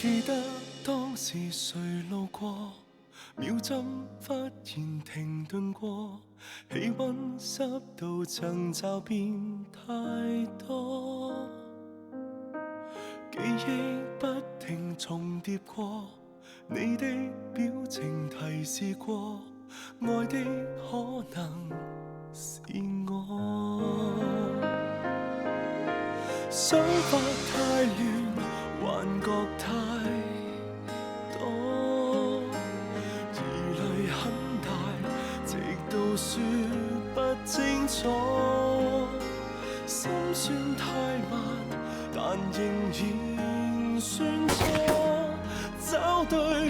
記得當時誰路過，秒針忽然停頓過，氣溫濕度層驟變太多，記憶不停重疊過，你的表情提示過，愛的可能是我。想法太亂，幻覺太多，疑慮很大，直到說不清楚。心算太慢，但仍然算錯，找對人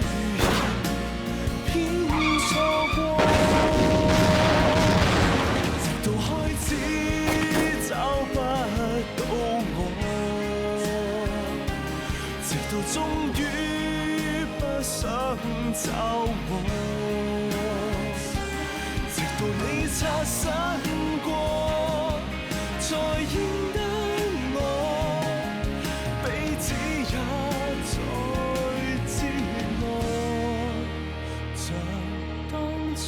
偏錯過，直到開始找不到我，直到終於不想找我，直到你擦身過，才認得我，彼此也再知我，像當初。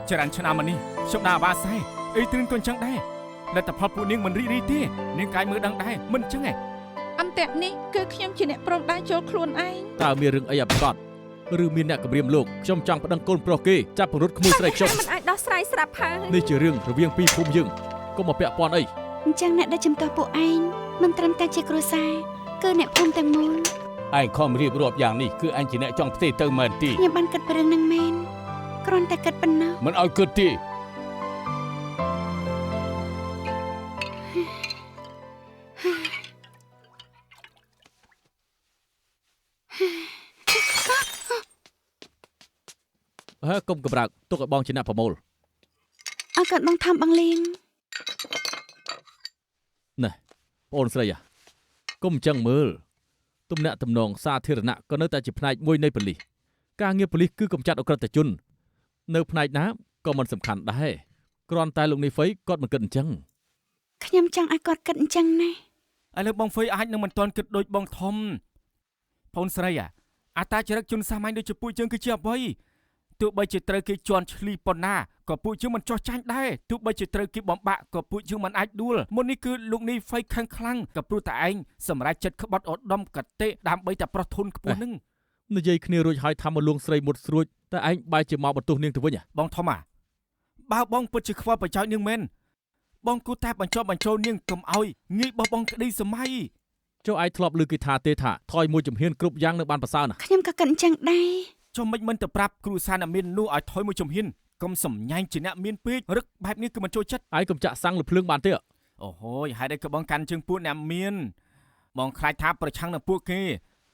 ចរន្តឆ្នាំនេះជប់ណាបាសៃអីទ្រឹងក៏អញ្ចឹងដែរលទ្ធផលពួកនាងមិនរីករាយទេនាងកាយមើលដឹងដែរមិនអញ្ចឹងទេអន្ទាក់នេះគឺខ្ញុំជាអ្នកព្រមដែរចូលខ្លួនឯងតើមានរឿងអីអបកតឬមានអ្នកគម្រាមលោកខ្ញុំចង់ប្តឹងកូនប្រុសគេចាប់ពង្រត់ក្មួយស្រីខ្ញុំមិនអាចដោះស្រាយស្រាប់ហើយនេះជារឿងរវាងពីរភូមិយើងកុំមកពាក់ព័ន្ធអីអញ្ចឹងអ្នកដែលជំទាស់ពួកឯងមិនត្រឹមតែជាគ្រួសារគឺអ្នកភូមិទាំងមូលឯងខំរៀបរាប់យ៉ាងនេះគឺអញជាអ្នកចង់ផ្ទេរទៅមែនទេខ្ញុំបានគិតពីរឿងហ្នឹងមែនគ្រាន់តែគិតប៉ុណ្ណោះមិនឲ្យគិតទេហើយកុំកម្រើកទុកឲ្យបងជាអ្នកប្រមូលអើគាត់បងធំបងលៀងណែបងអូនស្រីកុំអញ្ចឹងមើលទំនាក់ទំនងសាធារណៈក៏នៅតែជាផ្នែកមួយនៃប៉ូលីសការងារប៉ូលីសគឺកម្ចាត់អក្រិតជននៅផ្នែកណាក៏មិនសំខាន់ដែរគ្រាន់តែលោកនេះហ្វៃគាត់មិនគិតអញ្ចឹងខ្ញុំចង់ឲ្យគាត់គិតអញ្ចឹងណាឥឡូវបងហ្វៃអាចនឹងមិនទាន់គិតដូចបងធំបងស្រីអតាចរិតជនសាមញ្ញដូចជាពួកយើងគឺជាអ្វីទោះបីជាត្រូវគេជន់ឈ្លីប៉ុណ្ណាក៏ពួកយើងមិនចោះចាញ់ដែរទោះបីជាត្រូវគេបំបាក់ក៏ពួកយើងមិនអាចដួលមុននេះគឺលោកនេះហ្វៃខឹងខ្លាំងក៏ព្រោះតែឯងសម្រាប់ចិត្តក្បត់ឧត្តមកតេដើម្បីតែប្រោះធុនខ្ពស់នឹងនិយាយគ្នារួចហើយថាមកលួងស្រីមុតស្រួចតែឯងបែរជាមកបន្ទោសនាងទៅវិញបងធំបើបងពិតជាខ្វល់ប្រយោជន៍នាងមែនបងគូតែបញ្ចុះបញ្ចូលនាងកុំឲ្យងាយបោះបង់ក្តីសម័យចុះឯងធ្លាប់ឮគេថាទេថាថយមួយជំហានគ្រប់យ៉ាងនៅបានប្រសើរណាស់ខ្ញុំក៏គិតអញ្ចឹងដែរចុះមិនទៅប្រាប់គ្រូសាអ្នកមាននោះឲ្យថយមួយជំហានកុំសំញ៉ែងជាអ្នកមានពេករឹកបែបនេះគឺមិនចូលចិត្តឯងកុំចាក់សាំងលើភ្លើងបានទេអូហូយហេតុអីក៏បងកាន់ជើងពួកអ្នកមានបងខ្លាចថាប្រឆាំងនឹងពួកគេ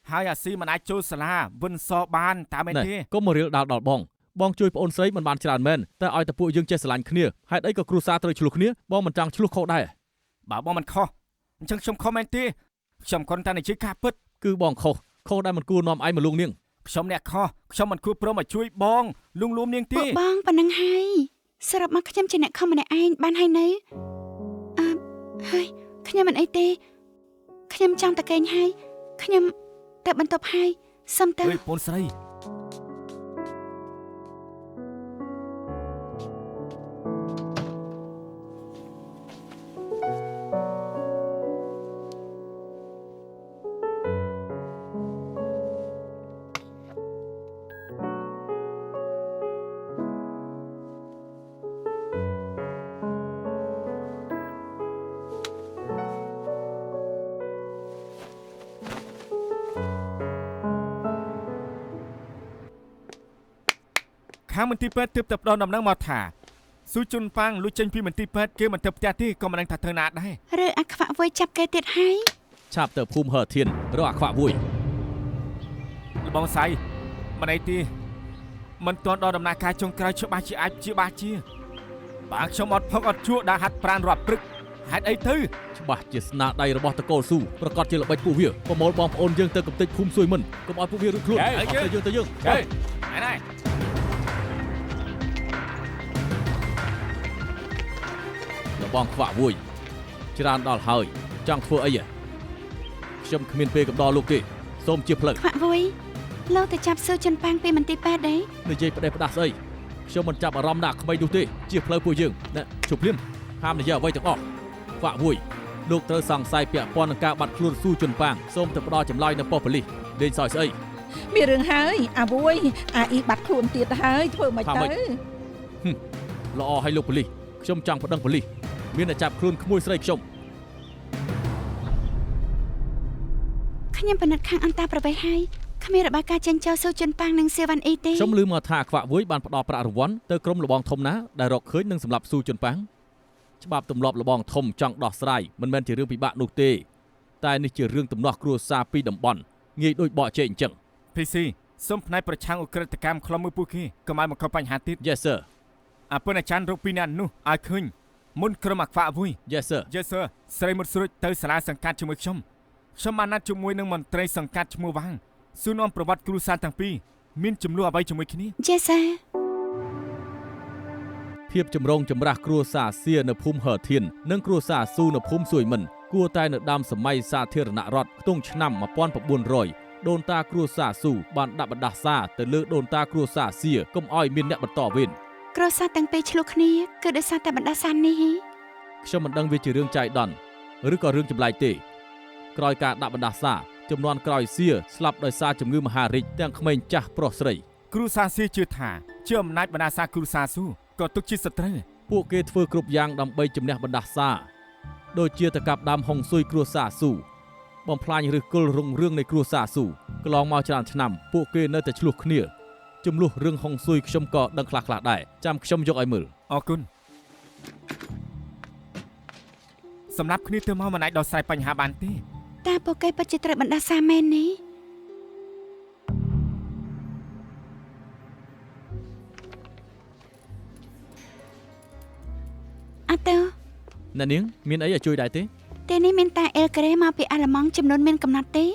ហើយអាស៊ីមិនអាចចូលសាលាវិនសបានតាមឯទេកុំមករៀលដល់បងជួយប្អូនស្រីមិនបានច្រើនមែនតែឲ្យតែពួកយើងចេះស្រឡាញ់គ្នាហេតុអីក៏គ្រួសារត្រូវឆ្លោះគ្នាបងមិនចង់ឆ្លោះខុសដែរបើបងមិនខុសអញ្ចឹងខ្ញុំខុសមែនទេខ្ញុំគ្រាន់តែនិយាយការពិតគឺបងខុសដែលមិនគួរនាំឯងមកលួងនាងខ្ញុំអ្នកខុសខ្ញុំមិនគួរព្រមឲ្យជួយបងលួងនាងទេបងប៉ុណ្ណឹងហើយសរុបមកខ្ញុំជាអ្នកខំម្នាក់ឯងបានហើយនៅហើយខ្ញុំមិនអីទេខ្ញុំចង់តែកេងហើយខ្ញុំតែបន្ទប់ហើយសុំទៅអើយបងស្រីខាងមន្ទីរពេទ្យទើបតែផ្ដល់ដំណឹងមកថាស៊ូជុនប៉ាងលុចចេញពីមន្ទីរពេទ្យគេមិនទៅផ្ទះទេក៏មិនដឹងថាធ្វើណាដែរឬអាខ្វាក់វួយចាប់គេទៀតហើយឆាប់ទៅភូមិហឺធានរកអាខ្វាក់វួយលបងសៃមិនអីទេមិនទាន់ដល់ដំណាក់កាលចុងក្រោយច្បាស់ជាអាចជាបាជាបើខ្ញុំអត់ផឹកអត់ជក់ដាក់ហាត់ប្រានរាប់ព្រឹកហ ហេតុអីទៅ ច្បាស់ជាស្នាដៃរបស់តកូលស៊ូប្រកាសជាល្បិចពួកវាប្រមូលបងប្អូនយើងទៅកំទេចភូមិសួយមិនកុំឲ្យពួកវារួចខ្លួនទៅយើង ហេណែ លបងខ្វាក់វួយច្រើនដល់ហើយចង់ធ្វើអីខ្ញុំគ្មានពេលកំដរលោកទេសូមជាផ្លូវ ខ្វាក់វុយលោកទៅចាប់ស៊ូចិនប៉ាងពីមន្ទីរពេទ្យទេ និយាយផ្ដេសផ្ដាស់ស្អីខ្ញុំមិនចាប់អារម្មណ៍ដាក់ក្មេងនោះទេជាផ្លូវពួកយើងណែជប់ភ្លាមហាមនិយាយអ្វីទាំងអស់ខ្វាក់វួយលោកត្រូវសង្ស័យពាក់ព័ន្ធនឹងការបាត់ខ្លួនស៊ូចិនប៉ាងសូមទៅផ្ដល់ចម្លើយនៅប៉ុស្តិ៍ប៉ូលីសលេងសើចស្អី មានរឿងហើយអាវួយអាអ៊ីបាត់ខ្លួនទៀតហើយធ្វើមិនទៅ ល្អឲ្យលោកប៉ូលីសខ្ញុំចង់ប្តឹងប៉ូលីសមានតែចាប់ខ្លួនក្មួយស្រីខ្ញុំ ខ្ញុំពិនិត្យខាងអន្តរប្រវេសន៍ហើយគ្មានរបាយការណ៍ចេញចូលស៊ូចិនប៉ាងនិងសេវ៉ាន់អ៊ីទេ ខ្ញុំឮមកថាខ្វាក់វួយបានផ្ដល់ប្រាក់រង្វាន់ទៅក្រុមលបងធំណាដែលរកឃើញនឹងសម្លាប់ស៊ូចិនប៉ាងច្បាប់ទម្លាប់លបងធំចង់ដោះស្រាយមិនមែនជារឿងពិបាកនោះទេតែនេះជារឿងទំនាស់គ្រួសារពីតំបន់ងាយដូចបកជែកអញ្ចឹង PC សូមផ្នែកប្រឆាំងអ ுக ្រិតកម្មខ្លំមួយពួកគេកុំឲ្យបង្កបញ្ហាទៀត Yes sir អពុនអាចារ្យរកពីអ្នកនោះឲ្យឃើញមុនក្រុមអាខ្វាក់វួយ Yes sir Yes sir ស្រីមុតស្រួចទៅសាលាសង្កាត់ជាមួយខ្ញុំបានណាត់ជាមួយនឹងមន្ត្រីសង្កាត់ឈ្មោះវាងសួរនាំប្រវត្តិគ្រួសារទាំងពីរមានចំនួនអ្វីជាមួយគ្នា យេសា ភាពចម្រូងចម្រាសគ្រួសារសៀនៅភូមិហឺធាននិងគ្រួសារស៊ូនៅភូមិសួយមិនគួរតែនៅដើមសម័យសាធារណរដ្ឋខ្ទង់ឆ្នាំ 1900 ដូនតាគ្រួសារស៊ូបានដាក់បណ្ដាសាទៅលើដូនតាគ្រួសារសៀកុំឲ្យមានអ្នកបន្តវេន គ្រួសារទាំងពីរឆ្លោះគ្នាគឺដោយសារតែបណ្ដាសានេះ ខ្ញុំមិនដឹងវាជារឿងចៃដន្យឬក៏រឿងចម្លែកទេក្រោយការដាក់បណ្ដាសាចំនួនក្រោយសៀស្លាប់ដោយសារជំងឺមហារីកទាំងក្មេងចាស់ប្រុសស្រី គ្រួសារសៀជឿថាជាអំណាចបណ្ដាសាគ្រួសារស៊ូក៏ទុកជាសត្រូវ ពួកគេធ្វើគ្រប់យ៉ាងដើម្បីជំនះបណ្ដាសាដូចជាទៅកាប់ដើមហុងស៊ុយគ្រួសារស៊ូបំផ្លាញឫសគល់រុងរឿងនៃគ្រួសារស៊ូកន្លងមកច្រើនឆ្នាំពួកគេនៅតែឆ្លោះគ្នាចំនួនរឿងហុងស៊ុយខ្ញុំក៏ដឹងខ្លះៗដែរចាំខ្ញុំយកឲ្យមើល អរគុណសម្រាប់គ្នាទៅមកមិនអាចដោះស្រាយបញ្ហាបានទេ តើពួកគេពិតជាត្រូវបណ្ដាសាមែននេះអត់ទៅ អ្នកនាងមានអីឲ្យជួយដែរទេ ទេនេះមានតែអេលក្រេមកពីអាល្លឺម៉ង់ចំនួនមានកំណត់ទេ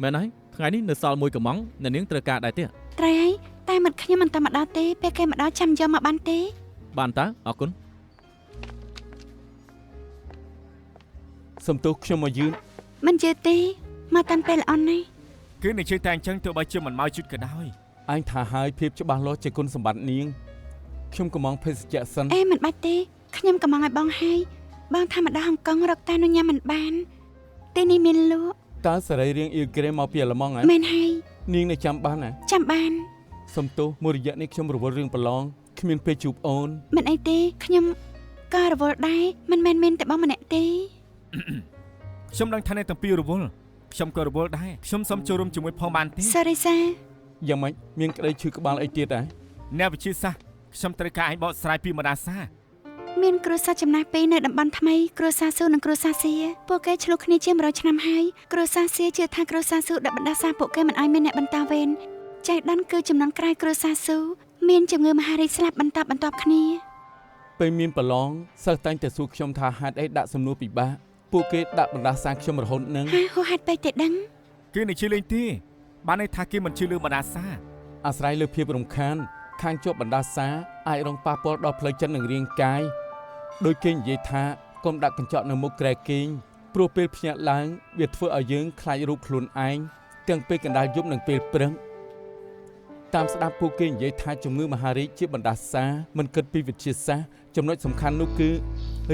មែនហើយថ្ងៃនេះនៅសល់មួយកំងអ្នកនាងត្រូវការដែរទេ ត្រូវហើយតែមិត្តខ្ញុំមិនតាមមកដល់ទេពេលគេមកដល់ចាំយកមកបានទេ បានតើអរគុណ សំទោសខ្ញុំមកយឺត មិនជឿទេមកតាមពេលល្អណាស់ គឺនិយាយតែអញ្ចឹងទោះបីជាមិនមកជិតក៏ដោយ អញថាហើយភាពច្បាស់លាស់ជាគុណសម្បត្តិនាងខ្ញុំកំងភេសជ្ជៈសិន អេមិនបាច់ទេខ្ញុំកំងឲ្យបងហើយបងថាមកដល់ហុងកុងរកតែនុញ៉ាំមិនបានទេនេះមានលក់ តើសេរីរៀងអ៊ីលក្រេមកពីអាល្លឺម៉ង់ហ៎ មែនហើយ នាងនៅចាំបានណា ចាំបាន សំទោសមួយរយៈនេះខ្ញុំរវល់រឿងប្រឡងគ្មានពេលជួបអូន មិនអីទេខ្ញុំក៏រវល់ដែរមិនមែនមានតែបងម្នាក់ទេ ខ្ញុំដឹងថាអ្នកទាំងពីររវល់ខ្ញុំក៏រវល់ដែរខ្ញុំសូមចូលរួមជាមួយផងបានទេ សូរីសា យ៉ាងម៉េចមានក្តីឈឺក្បាលអីទៀតដែរ អ្នកវិទ្យាសាស្ត្រខ្ញុំត្រូវការឲ្យបកស្រាយពីបណ្ដាសា មានគ្រួសារចំណាស់ពីរនៅតំបន់ថ្មីគ្រួសារស៊ូនិងគ្រួសារសៀពួកគេឆ្លោះគ្នាជា100ឆ្នាំហើយគ្រួសារសៀជឿថាគ្រួសារស៊ូដាក់បណ្ដាសាពួកគេមិនឲ្យមានអ្នកបន្តវេនចៃដន្យគឺចំនួនក្រោយគ្រួសារស៊ូមានជំងឺមហារីកស្លាប់បន្តគ្នា ពេលមានប្រឡងសិស្សតែងតែសួរខ្ញុំថាហេតុអីដាក់សំណួរពិបាកពួកគេដាក់បណ្ដាសាខ្ញុំរហូតនឹង ហាហូហេតុពេកទេដឹង គឺនិយាយលេងទេបានន័យថាគេមិនជឿលើបណ្ដាសា អាស្រ័យលើភាពរំខានខាងជាប់បណ្ដាសាអាចរងប៉ះពាល់ដល់ផ្លូវចិត្តនិងរាងកាយដោយគេនិយាយថាកុំដាក់កញ្ចក់នៅមុខក្រែគេងព្រោះពេលភ្ញាក់ឡើងវាធ្វើឲ្យយើងខ្លាចរូបខ្លួនឯងទាំងពេលកណ្ដាលយប់និងពេលព្រឹកតាមស្ដាប់ពួកគេនិយាយថាជំងឺមហារីកជាបណ្ដាសាមិនគិតពីវិទ្យាសាស្ត្រចំណុចសំខាន់នោះគឺ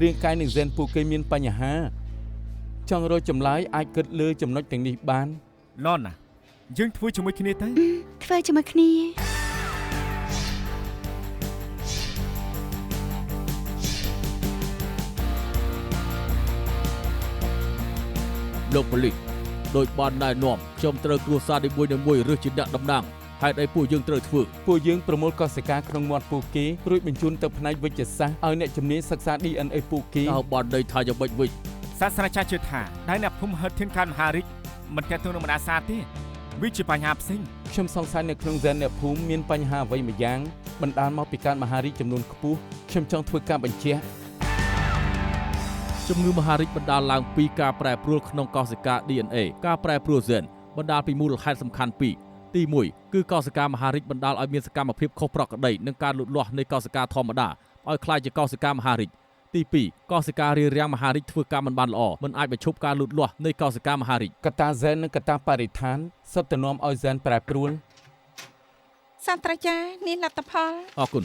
រាងកាយនិងហ្សែនពួកគេមានបញ្ហាចង់រកចម្លើយអាចគិតលើចំណុចទាំងនេះបាន ណនណាយើងធ្វើជាមួយគ្នាទៅ ធ្វើជាមួយគ្នា លោកប៉ូលីសដោយបានណែនាំខ្ញុំត្រូវគ្រួសារនីមួយៗរើសជាអ្នកតំណាងហេតុអីពួកយើងត្រូវធ្វើ ពួកយើងប្រមូលកសិកាក្នុងមាត់ពួកគេរួចបញ្ជូនទៅផ្នែកវិទ្យាសាស្ត្រឲ្យអ្នកជំនាញសិក្សា DNA ពួកគេ តើបានន័យថាយ៉ាងម៉េចវិញ សាស្ត្រាចារ្យជឿថាដែលអ្នកភូមិហិតធានកើតមហារីកមិនកែទៅនឹងបណ្ដាសាទេវាជាបញ្ហាផ្សេង ខ្ញុំសង្ស័យនៅក្នុងហ្សែនអ្នកភូមិមានបញ្ហាអ្វីមួយយ៉ាងបណ្ដាលមកពីការមហារីកចំនួនខ្ពស់ខ្ញុំចង់ធ្វើការបញ្ជាក់ ច ជំងឺមហារីកបណ្ដាលឡើងពីការប្រែប្រួលក្នុងកោសិកា DNA ការប្រែប្រួលហ្សែនបណ្ដាលពីមូលហេតុសំខាន់ពីរទី1គឺកោសិកាមហារីកបណ្ដាលឲ្យមានសកម្មភាពខុសប្រក្រតីនឹងការលូតលាស់នៃកោសិកាធម្មតាឲ្យក្លាយជាកោសិកាមហារីកទី2កោសិការារាំងមហារីកធ្វើការមិនបានល្អមិនអាចបញ្ឈប់ការលូតលាស់នៃកោសិកាមហារីក កត្តាហ្សែននិងកត្តាបរិស្ថានសុទ្ធតែនាំឲ្យហ្សែនប្រែប្រួល សាស្ត្រាចារ្យនេះលទ្ធផល អរគុណ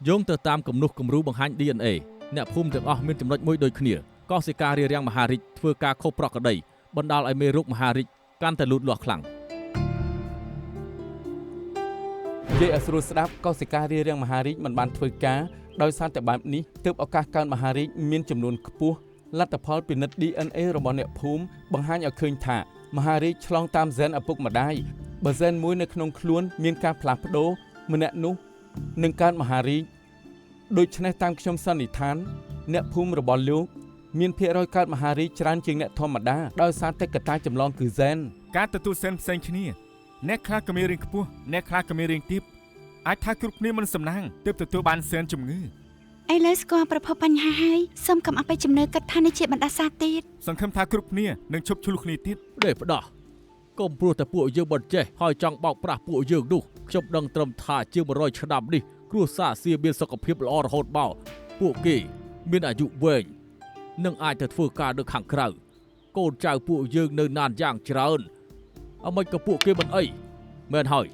យោងទៅតាមគំនុះគំរូបង្ហាញ DNA អ្នកភូមិទាំងអស់មានចំណុចមួយដូចគ្នាកោសិការារាំងមហារីកធ្វើការខុសប្រក្រតីបណ្ដាលឲ្យមេរោគមហារីកកាន់តែលូតលាស់ខ្លាំង និយាយឲ្យស្រួលស្ដាប់កោសិការារាំងមហារីកមិនបានធ្វើការដោយសារតែបែបនេះទើបឱកាសកើតមហារីកមានចំនួនខ្ពស់លទ្ធផលពិនិត្យ DNA របស់អ្នកភូមិបង្ហាញឲ្យឃើញថាមហារីកឆ្លងតាមហ្សែនឪពុកម្ដាយបើហ្សែនមួយនៅក្នុងខ្លួនមានការផ្លាស់ប្ដូរម្នាក់នោះនឹងកើតមហារីកដូច្នេះតាមខ្ញុំសន្និដ្ឋានអ្នកភូមិរបស់លោកមានភាគរយកើតមហារីកច្រើនជាងអ្នកធម្មតាដោយសារតែកត្តាចម្លងគឺហ្សែន ការទទួលហ្សែនផ្សេងគ្នាអ្នកខ្លះក៏មានរាងខ្ពស់អ្នកខ្លះក៏មានរាងទាបអាចថាគ្រប់គ្នាមិនសំណាងទើបទទួលបានហ្សែនជំងឺ ឥឡូវស្គាល់ប្រភពបញ្ហាហើយសូមកុំអបិជំនឿគិតថានេះជាបណ្ដាសាទៀត សង្ឃឹមថាគ្រប់គ្នានឹងឈប់ឈ្លោះគ្នាទៀត ដេផ្ដោះកុំព្រោះតែពួកយើងបត់ចេះហើយចង់បោកប្រាស់ពួកយើងនោះខ្ញុំដឹងត្រឹមថាជាង100ឆ្នាំនេះគ្រួសារសៀមានសុខភាពល្អរហូតមកពួកគេមានអាយុវែងនិងអាចទៅធ្វើការនៅខាងក្រៅកូនចៅពួកយើងនៅណានយ៉ាងច្រើនអ្មិនក៏ពួកគេមិនអីមែនហើយ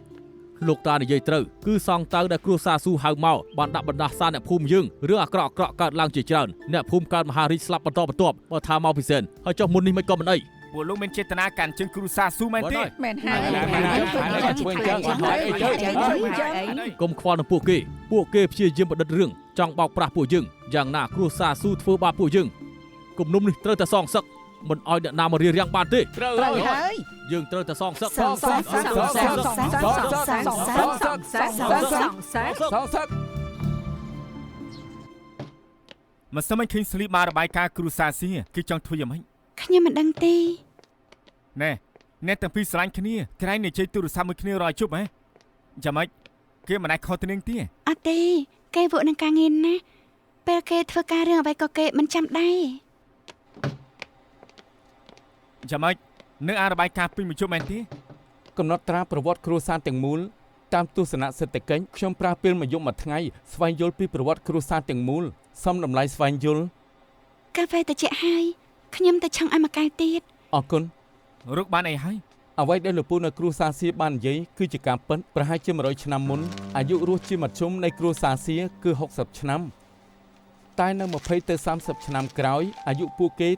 លោកតានិយាយត្រូវគឺសងតៅដែលគ្រួសារស៊ូហៅមកបានដាក់បណ្ដាសាអ្នកភូមិយើងរឿងអាក្រក់កើតឡើងជាច្រើនអ្នកភូមិកើតមហារីកស្លាប់បន្តបន្ទាប់បើថាមកពីហ្សែនហើយចុះមុននេះមិនក៏មិនអី ពួកលោកមានចេតនាកាន់ជើងគ្រូសាស៊ូមែនទេ មែនហើយ កុំខ្វល់នឹងពួកគេព្យាយាមបដិទ្ធរឿងចង់បោកប្រាស់ពួកយើងយ៉ាងណាគ្រួសារស៊ូធ្វើបាបពួកយើងគំនុំនេះត្រូវតែសងសឹកមិនឲ្យអ្នកណាមករារាំងបានទេ ត្រូវហើយ យើងត្រូវតែសងសឹក សងសឹក មិនសមឃើញស្លីបមករបាយការណ៍គ្រូសាស៊ីគឺចង់ធ្វើយ៉ាងម៉េច ខ្ញុំមិនដឹងទេ ណែអ្នកទាំងពីរស្រឡាញ់គ្នាក្រែងនិយាយទូរស័ព្ទមួយគ្នារយជប់ហ៎យ៉ាងម៉េចគេមិនអាចខុសទៅនឹងទេ អត់ទេគេវក់នឹងការងារណាពេលគេធ្វើការរឿងអ្វីក៏គេមិនចាំដែរ យ៉ាងម៉េចនៅអារបាយការណ៍ពេញមួយជប់មែនទេ កំណត់ត្រាប្រវត្តិគ្រួសារទាំងមូលតាមទស្សនៈសេដ្ឋកិច្ចខ្ញុំប្រើពេលមួយយប់មួយថ្ងៃស្វែងយល់ពីប្រវត្តិគ្រួសារទាំងមូលសំតម្លៃស្វែងយល់ កាហ្វេត្រជាក់ហើយខ្ញុំទៅឆឹងឲ្យមួយកែវទៀត អរគុណ រកបានអីហើយ អ្វីដែលលោកពូនៅគ្រួសារសៀបាននិយាយគឺជាការពិតប្រហែលជា100ឆ្នាំមុនអាយុរស់ជាមធ្យមនៃគ្រួសារសៀគឺ60ឆ្នាំតែនៅ20ទៅ30ឆ្នាំក្រោយអាយុពួកគេ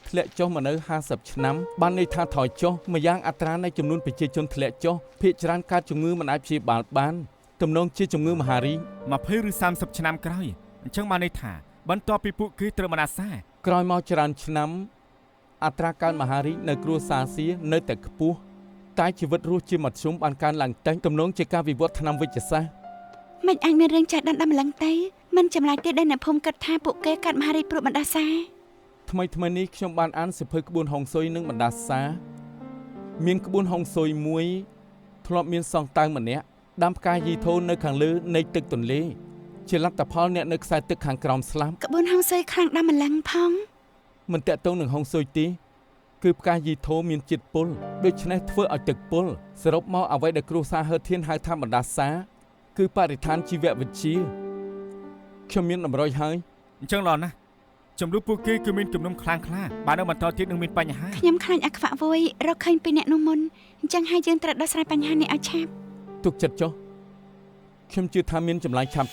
ធ្លាក់ចុះមកនៅ50ឆ្នាំបានន័យថាថយចុះម្យ៉ាងអត្រានៃចំនួនប្រជាជនធ្លាក់ចុះភាគច្រើនកើតជំងឺមិនអាចព្យាបាលបានទំនងជាជំងឺមហារីក 20ឬ30ឆ្នាំក្រោយអញ្ចឹងបានន័យថាបន្ទាប់ពីពួកគេត្រូវបានអាសា ក្រោយមកច្រើនឆ្នាំអត្រាកើនមហារីកនៅគ្រួសារសៀនៅតែខ្ពស់តែជីវិតរស់ជាមធ្យមបានកើនឡើងតិចទំនងជាការវិវត្តថ្នាំវិទ្យាសាស្ត្រ មិនអាចមានរឿងចាស់ដណ្ដើមម្លឹងទៅមិនចម្លែកទេដែលអ្នកភូមិគិតថាពួកគេកាត់មហារីកព្រោះបណ្ដាសា ថ្មីនេះខ្ញុំបានអានសៀវភៅក្បួនហុងស៊ុយនិងបណ្ដាសាមានក្បួនហុងស៊ុយមួយធ្លាប់មានសង្តើម្នាក់ដាំផ្កាយីធូននៅខាងលើនៃទឹកទន្លេជាលទ្ធផលអ្នកនៅខ្សែទឹកខាងក្រោមស្លាប់ ក្បួនហុងស៊ុយខ្លាំងដល់ម្លឹងផង មិនតាក់ទងនឹងហុងស៊ុយទេគឺផ្កាយីធូមានជាតិពុលដូច្នេះធ្វើឲ្យទឹកពុលសរុបមកអ្វីដែលគ្រួសារហឺធានហៅថាបណ្ដាសាគឺបរិស្ថានជីវវិទ្យាខ្ញុំមានតម្រុយហើយ អញ្ចឹងល្អណាស់ចំនួនពួកគេគឺមានគំនុំខ្លាំងក្លាបាននៅបន្តទៀតនឹងមានបញ្ហា ខ្ញុំខ្លាចអាខ្វាក់វយរកឃើញពីអ្នកនោះមុនអញ្ចឹងហើយយើងត្រូវដោះស្រាយបញ្ហានេះឲ្យឆាប់ ទុកចិត្តចុះខ្ញុំជឿថាមានចម្លើយឆាប់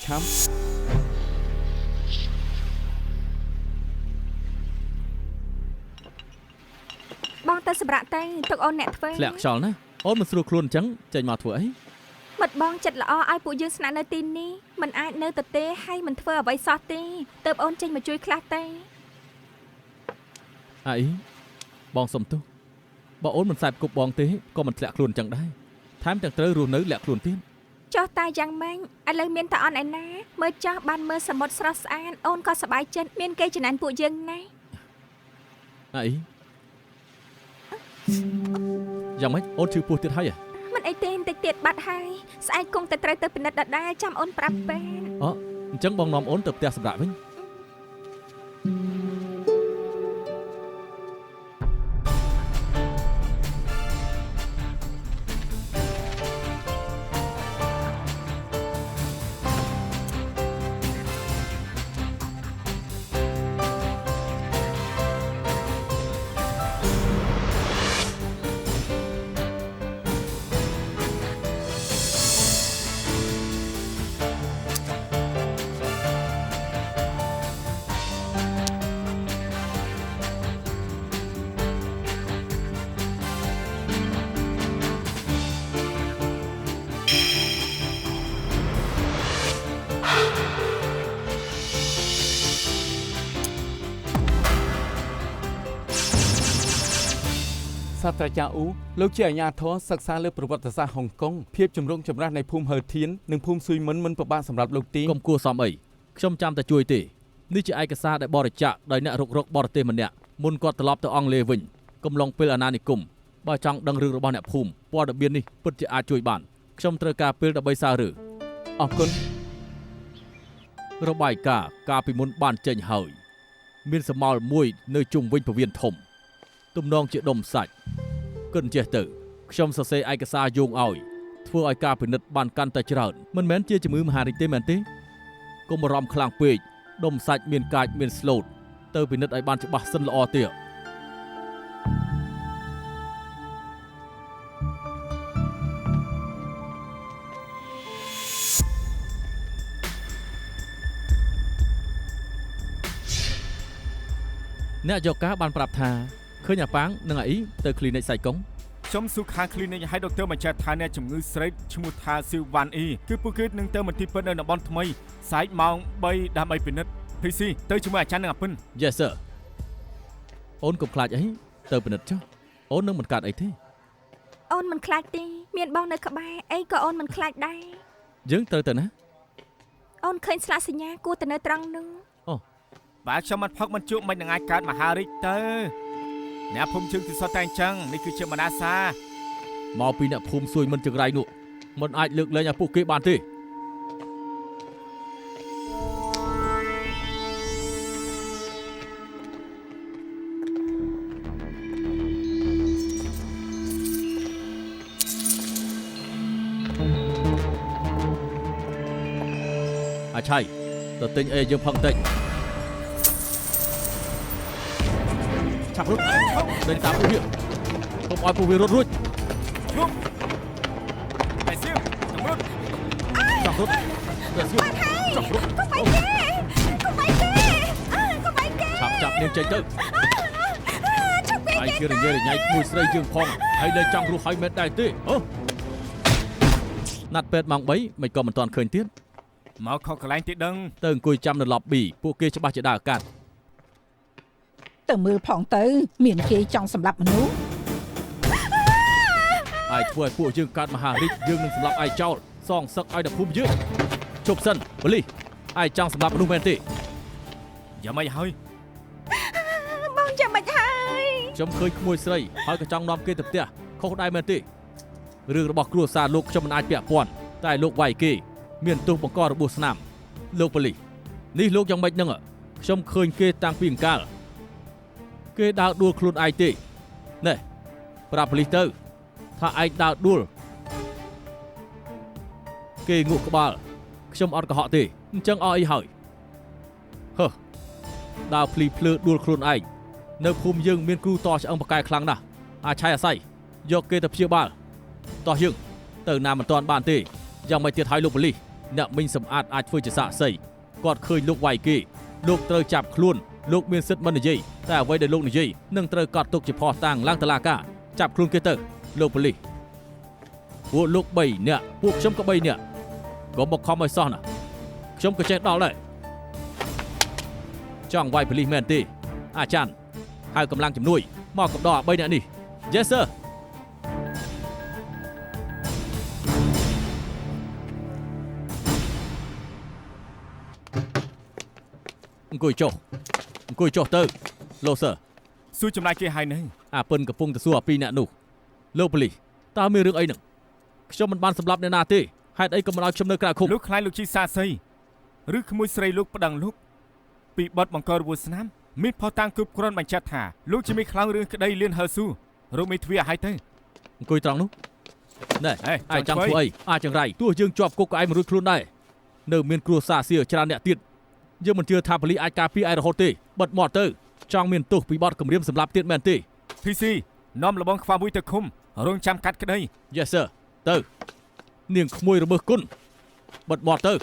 បងទៅសម្រាប់ទៅទុកអូនអ្នកធ្វើ ធ្លាក់ខ្យល់ណាអូនមិនស្រួលខ្លួនអញ្ចឹងចេញមកធ្វើអី មិត្តបងចិត្តល្អឲ្យពួកយើងស្នាក់នៅទីនេះមិនអាចនៅទៅទេហើយមិនធ្វើអ្វីសោះទេទើបអូនចេញមកជួយខ្លះទេ អីបងសុំទោសបើអូនមិនខ្សែគប់បងទេក៏មិនធ្លាក់ខ្លួនអញ្ចឹងដែរថែមទាំងត្រូវរស់នៅលាក់ខ្លួនទៀត ចុះតែយ៉ាងម៉េចឥឡូវមានតែអនឯណាមើលចាស់បានមើលសមុទ្រស្រស់ស្អាតអូនក៏សប្បាយចិត្តមានគេចំណានពួកយើងណាស់ អីយ៉ាងម៉េចអូនឈឺពោះទៀតហើយ មិនអីទេបន្តិចទៀតបាត់ហើយស្អែកគង់តែត្រូវទៅពិនិត្យដដែលចាំអូនប្រាប់ពេទ្យ អញ្ចឹងបងនាំអូនទៅផ្ទះសម្រាប់វិញ សាស្ត្រាចារ្យអ៊ូលោកជាអាជ្ញាធរសិក្សាលើប្រវត្តិសាស្ត្រហុងកុងភាពចម្រុងចម្រាស់នៃភូមិហឺធាននិងភូមិស៊ុយមិនមិនពិបាកសម្រាប់លោកទីកុំគួរសមអីខ្ញុំចាំតែជួយទេនេះជាឯកសារដែលបរិច្ចាគដោយអ្នករុករកបរទេសម្នាក់មុនគាត់ត្រឡប់ទៅអង់គ្លេសវិញកំឡុងពេលអាណានិគមបើចង់ដឹងរឿងរបស់អ្នកភូមិព័ត៌មាននេះពិតជាអាចជួយបានខ្ញុំត្រូវការពេលដើម្បីសាររើអរគុណរបាយការណ៍កាលពីមុនបានចេញហើយមានសមោលមួយនៅជុំវិញពវៀនធំទំនងជាដុំសាច់គិនចេះទៅខ្ញុំសរសេរឯកសារយោងឲ្យធ្វើឲ្យការពិនិត្យបានកាន់តែច្រើនមិនមែនជាជំងឺមហារីកទេមែនទេកុំបារម្ភខ្លាំងពេកដុំសាច់មានកាចមានស្លូតទៅពិនិត្យឲ្យបានច្បាស់សិនល្អទៀតអ្នកយកការបានប្រាប់ថាឃើញអាប៉ាងនិងអាអ៊ីទៅគ្លីនិកសៃកុងខ្ញុំសួរខាង clinic ឲ្យដុកទ័របញ្ជាក់ថាអ្នកជំងឺស្រេកឈ្មោះថាស៊ីវ៉ាន់អ៊ីគឺពួកគេនឹងទៅមន្ទីរពេទ្យនៅតំបន់ថ្មីសាយម៉ោង3ដើម្បីពិនិត្យ PC ទៅជាមួយអាចារ្យនិងអាពិន Yes sir អូនកុំខ្លាចអីទៅពិនិត្យចុះអូននឹងមិនកាត់អីទេអូនមិនខ្លាចទេមានបងនៅក្បែរអីក៏អូនមិនខ្លាចដែរយើងត្រូវទៅណាអូនឃើញស្លាកសញ្ញាគួរទៅនៅត្រង់នោះអូបើខ្ញុំមិនផឹកមិនជក់មិននឹងអាចកើតមហារីកទៅអ្នកភូមិជើងទីសុទ្ធតែអញ្ចឹងនេះគឺជាបណ្ដាសាមកពីអ្នកភូមិស៊ួយមិនចង្រៃនោះមិនអាចលើកលែងឲ្យពួកគេបានទេអាឆៃទៅទិញអីយើងផឹកតិចឆាប់រត់ដេញតាមពួកវាកុំឲ្យពួកវារត់រួចឈប់តែសៀវទៅរត់ចង់រត់តែសៀវចង់រត់កុំបាយគេចាប់នាងចេញទៅឯងជារញ៉េរញ៉ៃមួយស្រីយើងផងហើយលែងចង់រស់ហើយមែនដែរទេអូណាត់ពេទ្យម៉ោង3មិនក៏មិនទាន់ឃើញទៀតមកខកកន្លែងទីដឹងទៅអង្គុយចាំនៅ lobby ពួកគេច្បាស់ជាដើរកាត់ទៅមើលផងទៅមានគេចង់សម្លាប់មនុស្សហើយធ្វើឲ្យពួកយើងកើតមហារីកយើងនឹងសម្លាប់ឯងចោលសងសឹកឲ្យដល់ភូមិយើងជប់សិនប៉ូលីសឯងចង់សម្លាប់មនុស្សមែនទេយ៉ាងម៉េចហើយបងចាំមិនហើយខ្ញុំឃើញក្មួយស្រីហើយក៏ចង់នាំគេទៅផ្ទះខុសដែរមែនទេរឿងរបស់គ្រួសារលោកខ្ញុំមិនអាចពាក់ព័ន្ធតែលោកវាយគេមានទោសបង្ករបួសស្នាមលោកប៉ូលីសនេះលោកយ៉ាងម៉េចហ្នឹងខ្ញុំឃើញគេតាំងពីអង្កាលគេដើរដួលខ្លួនឯងទេណែប្រាប់ប៉ូលីសទៅថាឯងដើរដួលគេងក់ក្បាលខ្ញុំអត់កុហកទេអញ្ចឹងអស់អីហើយដើរភ្លីភ្លើដួលខ្លួនឯងនៅភូមិយើងមានគ្រូតឆ្អឹងបកែខ្លាំងណាស់អាឆៃអាស័យយកគេទៅព្យាបាលតោះយើងទៅណាមិនទាន់បានទេយ៉ាងម៉េចទៀតហើយលោកប៉ូលីសអ្នកមីងសម្អាតអាចធ្វើជាសាកសីគាត់ឃើញលោកវាយគេលោកត្រូវចាប់ខ្លួនលោកមានសិទ្ធិមិននិយាយតែអ្វីដែលលោកនិយាយនឹងត្រូវកត់ទុកជាភស្តុតាងឡើងតុលាការចាប់ខ្លួនគេទៅលោកប៉ូលីសពួកលោក3នាក់ពួកខ្ញុំក៏3នាក់ក៏មកខំឲ្យសោះណាខ្ញុំក៏ចេះដល់ដែរចង់វាយប៉ូលីសមែនទេអាចារ្យហៅកម្លាំងជំនួយមកកំដរ3នាក់នេះ Yes sirអង្គុយចុះទៅលោកសើសួរចម្លើយគេហើយនឹងអាពិនកំពុងទៅសួរពីអ្នកនោះលោកប៉ូលីសតើមានរឿងអីនឹងខ្ញុំមិនបានសម្លាប់អ្នកណាទេហេតុអីក៏មិនឲ្យខ្ញុំនៅក្រៅឃុំលោកខ្លាចលោកជីសាសីឬក្មួយស្រីលោកប្តឹងលោកពីបទបង្ករបួសស្នាមមានផុសតាំងគ្រប់គ្រាន់បញ្ជាក់ថាលោកជាមេខ្លាំងរឿងក្តីលៀនហើស៊ូរកមេទ្វាឲ្យទៅអង្គុយត្រង់នោះណែឯងចង់ធ្វើអីអាចង្រៃទោះយើងជាប់គុកក៏ឯងមិនរួចខ្លួនដែរនៅមានគ្រួសារសៀច្រើនអ្នកទៀតយើងមិនជឿថាប៉ូលីសអាចការពារឯងរហូតទេបិទមាត់ទៅចង់មានទោសពីបទគំរាមសម្លាប់ទៀតមែនទេ PC នាំលបងខ្វាមួយទៅឃុំរងចាំកាត់ក្តី Yes sir ទៅនាងក្មួយរមើសគុណបិទមាត់ទៅ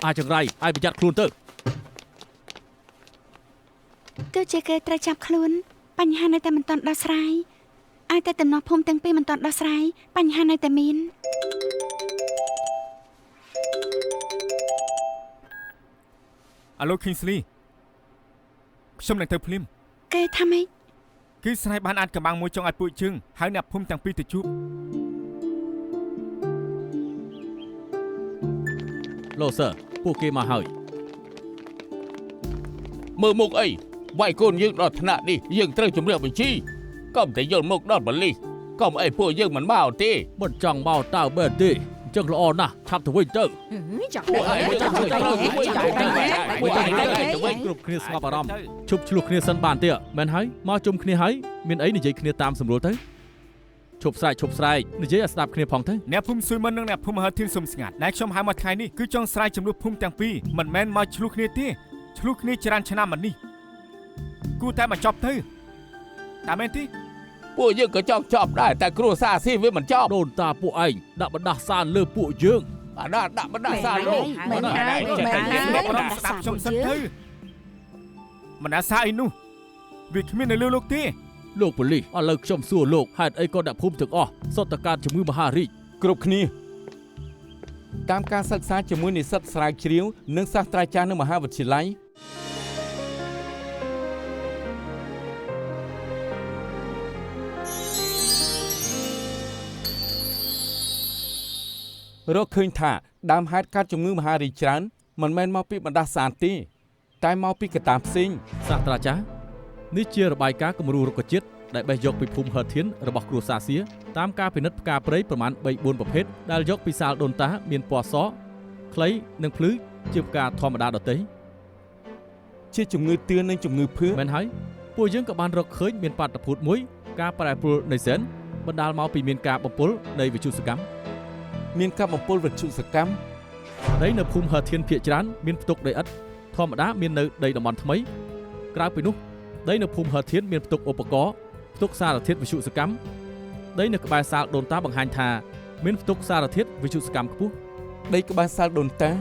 អាចចង្រៃឲ្យប្រយ័ត្នខ្លួនទៅទោះជាគេត្រូវចាប់ខ្លួនបញ្ហានៅតែមិនទាន់ដោះស្រាយអាចតែតំណភូមិទាំងពីរមិនទាន់ដោះស្រាយបញ្ហានៅតែមានអាឡូ Kingsley ខ្ញុំនឹងទៅភ្លាមគេថាម៉េច គឺស្រ័យបានអាចកំបាំងមួយចុងឲ្យពួកយើងហើយអ្នកភូមិទាំងពីរទៅជួប លោកសើពួកគេមកហើយ មើលមុខអីវាយកូនយើងដល់ថ្នាក់នេះយើងត្រូវជំរាបបញ្ជីកុំតែយកមុខដល់បលិសកុំអីពួកយើងមិនមកទេ មិនចង់មកតើបែរទេអញ្ចឹងល្អណាស់ឆាប់ទៅវិញទៅ ចង់ ពួកឯងមិនចង់ទៅវិញ គ្រប់គ្នាស្ងប់អារម្មណ៍ឈប់ឆ្លោះគ្នាសិនបានទេមែនហើយមកជុំគ្នាហើយមានអីនិយាយគ្នាតាមស្រួលទៅឈប់ស្រែកនិយាយឲ្យស្ដាប់គ្នាផងទៅ អ្នកភូមិស៊ុយមិននិងអ្នកភូមិហៅធានសុំស្ងាត់ដែលខ្ញុំហៅមកថ្ងៃនេះគឺចង់ស្រាយចំនួនភូមិទាំងពីរមិនមែនមកឆ្លោះគ្នាទេឆ្លោះគ្នាច្រើនឆ្នាំមកនេះគួរតែមកចប់ទៅតាមមែនទេ ពួកយើងក៏ចង់ចប់ដែរតែគ្រួសារស៊ីវាមិនចប់ ដូនតាពួកឯងដាក់បណ្ដាសាលើពួកយើង អាណាដាក់បណ្ដាសាលោក មែនហើយ អ្នកប្រំស្ដាប់ខ្ញុំសិនទៅមិនអាសាអីនោះវាគ្មាននៅលើលោកទេ លោកប៉ូលីសឥឡូវខ្ញុំសួរលោកហេតុអីក៏អ្នកភូមិទាំងអស់សុទ្ធតែកើតជំងឺមហារីក គ្រប់គ្នាតាមការសិក្សាជាមួយនិស្សិតស្រាវជ្រាវនិងសាស្ត្រាចារ្យនៅមហាវិទ្យាល័យរកឃើញថាដើមហេតុកើតជំងឺមហារីកច្រើនមិនមែនមកពីបណ្ដាសាទេតែមកពីកត្តាផ្សេង សាស្ត្រាចារ្យនេះជារបាយការណ៍គំរូរុក្ខជាតិដែលបេះយកពីភូមិហឺធានរបស់គ្រួសារសៀតាមការពិនិត្យផ្កាព្រៃប្រមាណ 3-4 ប្រភេទដែលយកពីសាលដូនតាមានពណ៌សខ្លីនិងភ្លឺជាផ្កាធម្មតាដទៃ ជាជំងឺទឿននិងជំងឺភឿ មែនហើយពួកយើងក៏បានរកឃើញមានបាតុភូតមួយការប្រែប្រួលនៃហ្សែនបណ្ដាលមកពីមានការបំពុលនៃវិទ្យុសកម្ម មានការបំពុលវិទ្យុសកម្ម ដីនៅភូមិហឺធានភាគច្រើនមានផ្ទុកដីឥដ្ឋធម្មតាមាននៅដីតំបន់ថ្មីក្រៅពីនោះដីនៅភូមិហឺធានមានផ្ទុកឧបករណ៍ផ្ទុកសារធាតុវិទ្យុសកម្មដីនៅក្បែរសាលដូនតាបង្ហាញថាមានផ្ទុកសារធាតុវិទ្យុសកម្មខ្ពស់ ដីក្បែរសាលដូនតា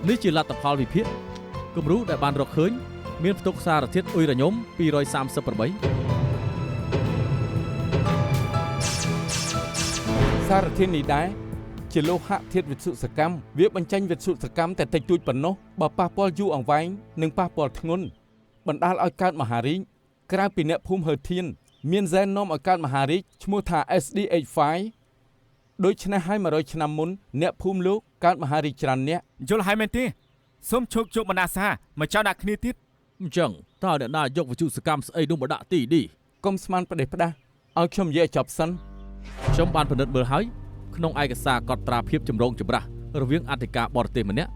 នេះជាលទ្ធផលវិភាគគំរូដែលបានរកឃើញមានផ្ទុកសារធាតុអ៊ុយរ៉ាញ៉ុម 238 សារធាតុនេះដែរជាលោហៈធាតុវិទ្យុសកម្មវាបញ្ចេញវិទ្យុសកម្មតែតិចតួចប៉ុណ្ណោះបើប៉ះពាល់យូរអង្វែងនិងប៉ះពាល់ធ្ងន់បណ្ដាលឲ្យកើតមហារីកក្រៅពីអ្នកភូមិហឺធានមានហ្សែននាំឲ្យកើតមហារីកឈ្មោះថា SDH5 ដូច្នេះហើយ100ឆ្នាំមុនអ្នកភូមិលោកកើតមហារីកច្រើនអ្នក យល់ហើយមែនទេសូមជោគជោគបណ្ដាសាមកចោលដាក់គ្នាទៀត អញ្ចឹងតើអ្នកណាយកវិទ្យុសកម្មស្អីនោះមកដាក់ទីនេះ កុំស្មានផ្ដេសផ្ដាស់ឲ្យខ្ញុំនិយាយចប់សិន ខ្ញុំបានពិនិត្យមើលហើយក្នុងឯកសារកត់ត្រាភាពចម្រូងចម្រាសរវាងអធិការបរទេសម្នាក់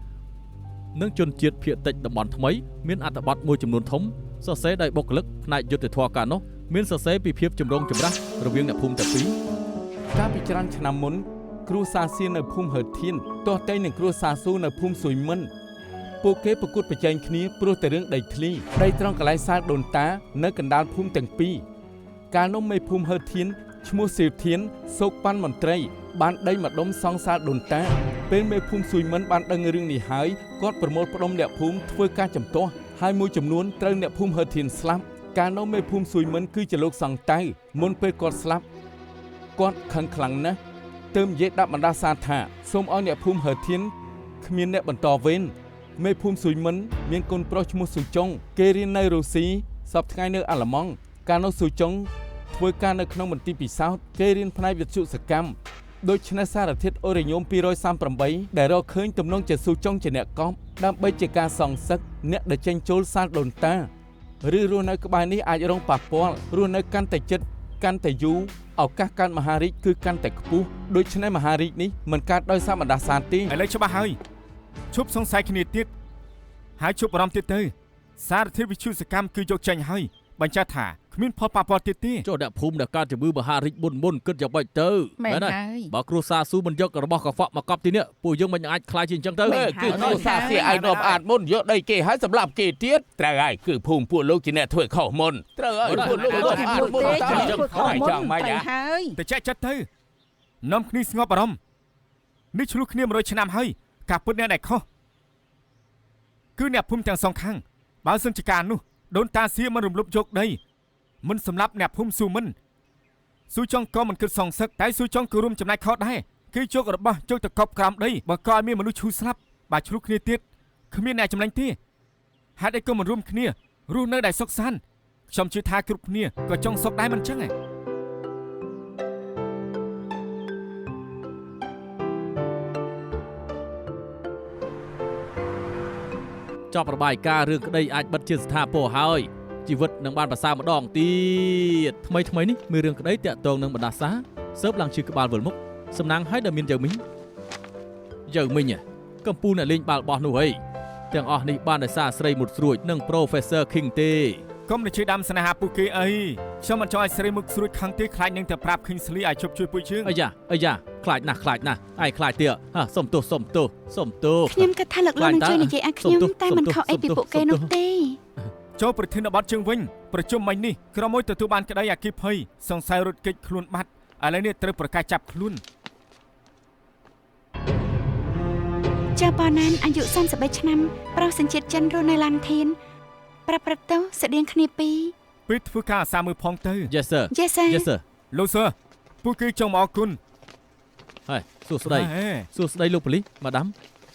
និងជនជាតិភាគតិចតំបន់ថ្មីមានអត្ថបទមួយចំនួនធំសរសេរដោយបុគ្គលិកផ្នែកយុទ្ធធម៌កាលនោះមានសរសេរពីភាពចម្រូងចម្រាសរវាងអ្នកភូមិទាំងពីរ កាលពីច្រើនឆ្នាំមុនគ្រួសារសៀននៅភូមិហឺធានទាស់តែងនឹងគ្រួសារស៊ូនៅភូមិស៊ុយមិនពួកគេប្រកួតប្រជែងគ្នាព្រោះតែរឿងដីធ្លីដីត្រង់កន្លែងសាលដូនតានៅកណ្ដាលភូមិទាំងពីរកាលនោះមេភូមិហឺធានឈ្មោះសៀវធានសោកប៉ាន់មន្ត្រីបានដីម្ដុំសង់សាលដូនតាពេលមេភូមិស៊ុយមិនបានដឹងរឿងនេះហើយគាត់ប្រមូលផ្ដុំអ្នកភូមិធ្វើការចំទាស់ហើយមួយចំនួនត្រូវអ្នកភូមិហឺធានស្លាប់កាលនោះមេភូមិស៊ុយមិនគឺជាលោកសង្តៅមុនពេលគាត់ស្លាប់គាត់ខឹងខ្លាំងណាស់ទើបនិយាយដាក់បណ្ដាសាថាសូមឲ្យអ្នកភូមិហឺធានគ្មានអ្នកបន្តវេនមេភូមិស៊ុយមិនមានកូនប្រុសឈ្មោះស៊ូចុងគេរៀននៅរុស្ស៊ីសប្តាហ៍ថ្ងៃនៅអាល្លឺម៉ង់កាលនោះស៊ូចុងធ្វើការនៅក្នុងមន្ទីរពិសោធន៍គេរៀនផ្នែកវិទ្យុសកម្មដូច្នេះសារធាតុអ៊ុយរ៉ាញ៉ុម 238 ដែលរកឃើញទំនងជាស៊ូចុងជាអ្នកកប់ដើម្បីជាការសងសឹកអ្នកដែលចេញចូលសាលដូនតាឬរស់នៅក្បែរនេះអាចរងប៉ះពាល់រស់នៅកាន់តែជិតកាន់តែយូរឱកាសកើតមហារីកគឺកាន់តែខ្ពស់ដូច្នេះមហារីកនេះមិនកើតដោយសារបណ្ដាសាទេ ឥឡូវច្បាស់ហើយឈប់សង្ស័យគ្នាទៀតហើយឈប់បារម្ភទៀតទៅសារធាតុវិទ្យុសកម្មគឺយកចេញហើយ បញ្ជាក់ថាគ្មានផលប៉ះពាល់ទៀតទេ ចុះអ្នកភូមិដែលកើតជំងឺមហារីកមុនគិតយ៉ាងម៉េចទៅ មែន ទេ ហើយ បើគ្រួសារស៊ូមិនយករបស់កខ្វក់មកកប់ទីនេះពួកយើងមិនអាចខ្លាចជាអញ្ចឹងទៅ គឺគ្រួសារសៀឯងនាំអាតមុនយកដីគេហើយសម្រាប់គេទៀតត្រូវហើយគឺភូមិពួកលោកជាអ្នកធ្វើខុសមុនត្រូវហើយពួកលោកនាំអាតមុន ទេ តាម ធ្វើខុសមុនទៅហើយ តែចែកចិត្តទៅនាំគ្នាស្ងប់អារម្មណ៍នេះឆ្លោះគ្នា100ឆ្នាំហើយការពុតអ្នកដែលខុសគឺអ្នកភូមិទាំងសងខាងបើសិនជាការនោះដូនតាសៀមិនរំលោភយកដីមិនសម្រាប់អ្នកភូមិស៊ូមិនស៊ូចង់ក៏មិនគិតសងសឹកតែស៊ូចង់ក៏រួមចំណែកខុសដែរគឺជោគរបស់ជោគតកប់ក្រោមដីបើក៏ឲ្យមានមនុស្សឈូស្លាប់បើឆ្លោះគ្នាទៀតគ្មានអ្នកចំណេញទេហេតុអីក៏មិនរួមគ្នារស់នៅដែលសុខសាន្តខ្ញុំជឿថាគ្រប់គ្នាក៏ចង់សុខដែរមិនចឹងទេ ចប់របាយការណ៍រឿងក្តីអាចបិទជាស្ថាពរហើយជីវិតនឹងបានប្រសើរម្ដងទៀតថ្មីនេះមានរឿងក្តីតាក់ទងនឹងបណ្ដាសាសើបឡើងជឿក្បាលវិលមុខសំណាងឲ្យដែលមានយើងមីងកំពូលអ្នកលេងបាល់បោះនោះហីទាំងអស់នេះបានដោយសារស្រីមុតស្រួចនិង Professor King ទេ កុំនិយាយដាំស្នេហាពួកគេអីខ្ញុំមិនចង់ឲ្យស្រីមុខស្រួចខាងទេខ្លាចនឹងតែប្រាប់ឃើញស្លីឲ្យជប់ជួយពួកយើង អាយ៉ាខ្លាចណាស់ឯងខ្លាចទៀតសុំទោស ខ្ញុំគិតថាលោកលោកនឹងជួយនិយាយឲ្យខ្ញុំតែមិនខុសអីពីពួកគេនោះទេ ចូលប្រធានបទជើងវិញប្រជុំមិញនេះក្រុមមួយទទួលបានក្តីអគិភ័យសង្ស័យរត់គេចខ្លួនបាត់ឥឡូវនេះត្រូវប្រកាសចាប់ខ្លួន ចៅប៉ាណានអាយុ33ឆ្នាំប្រុសសញ្ជាតិចិនរស់នៅឡានធានប្រព្រឹត្តទៅស្តៀងគ្នាពីរ ពេលធ្វើការអាសាមើលផងទៅ Yes sir Yes sir លោកសើពួកគេចង់មកអរគុណ ហើយសួស្តីលោកប៉ូលីសម៉ាដាម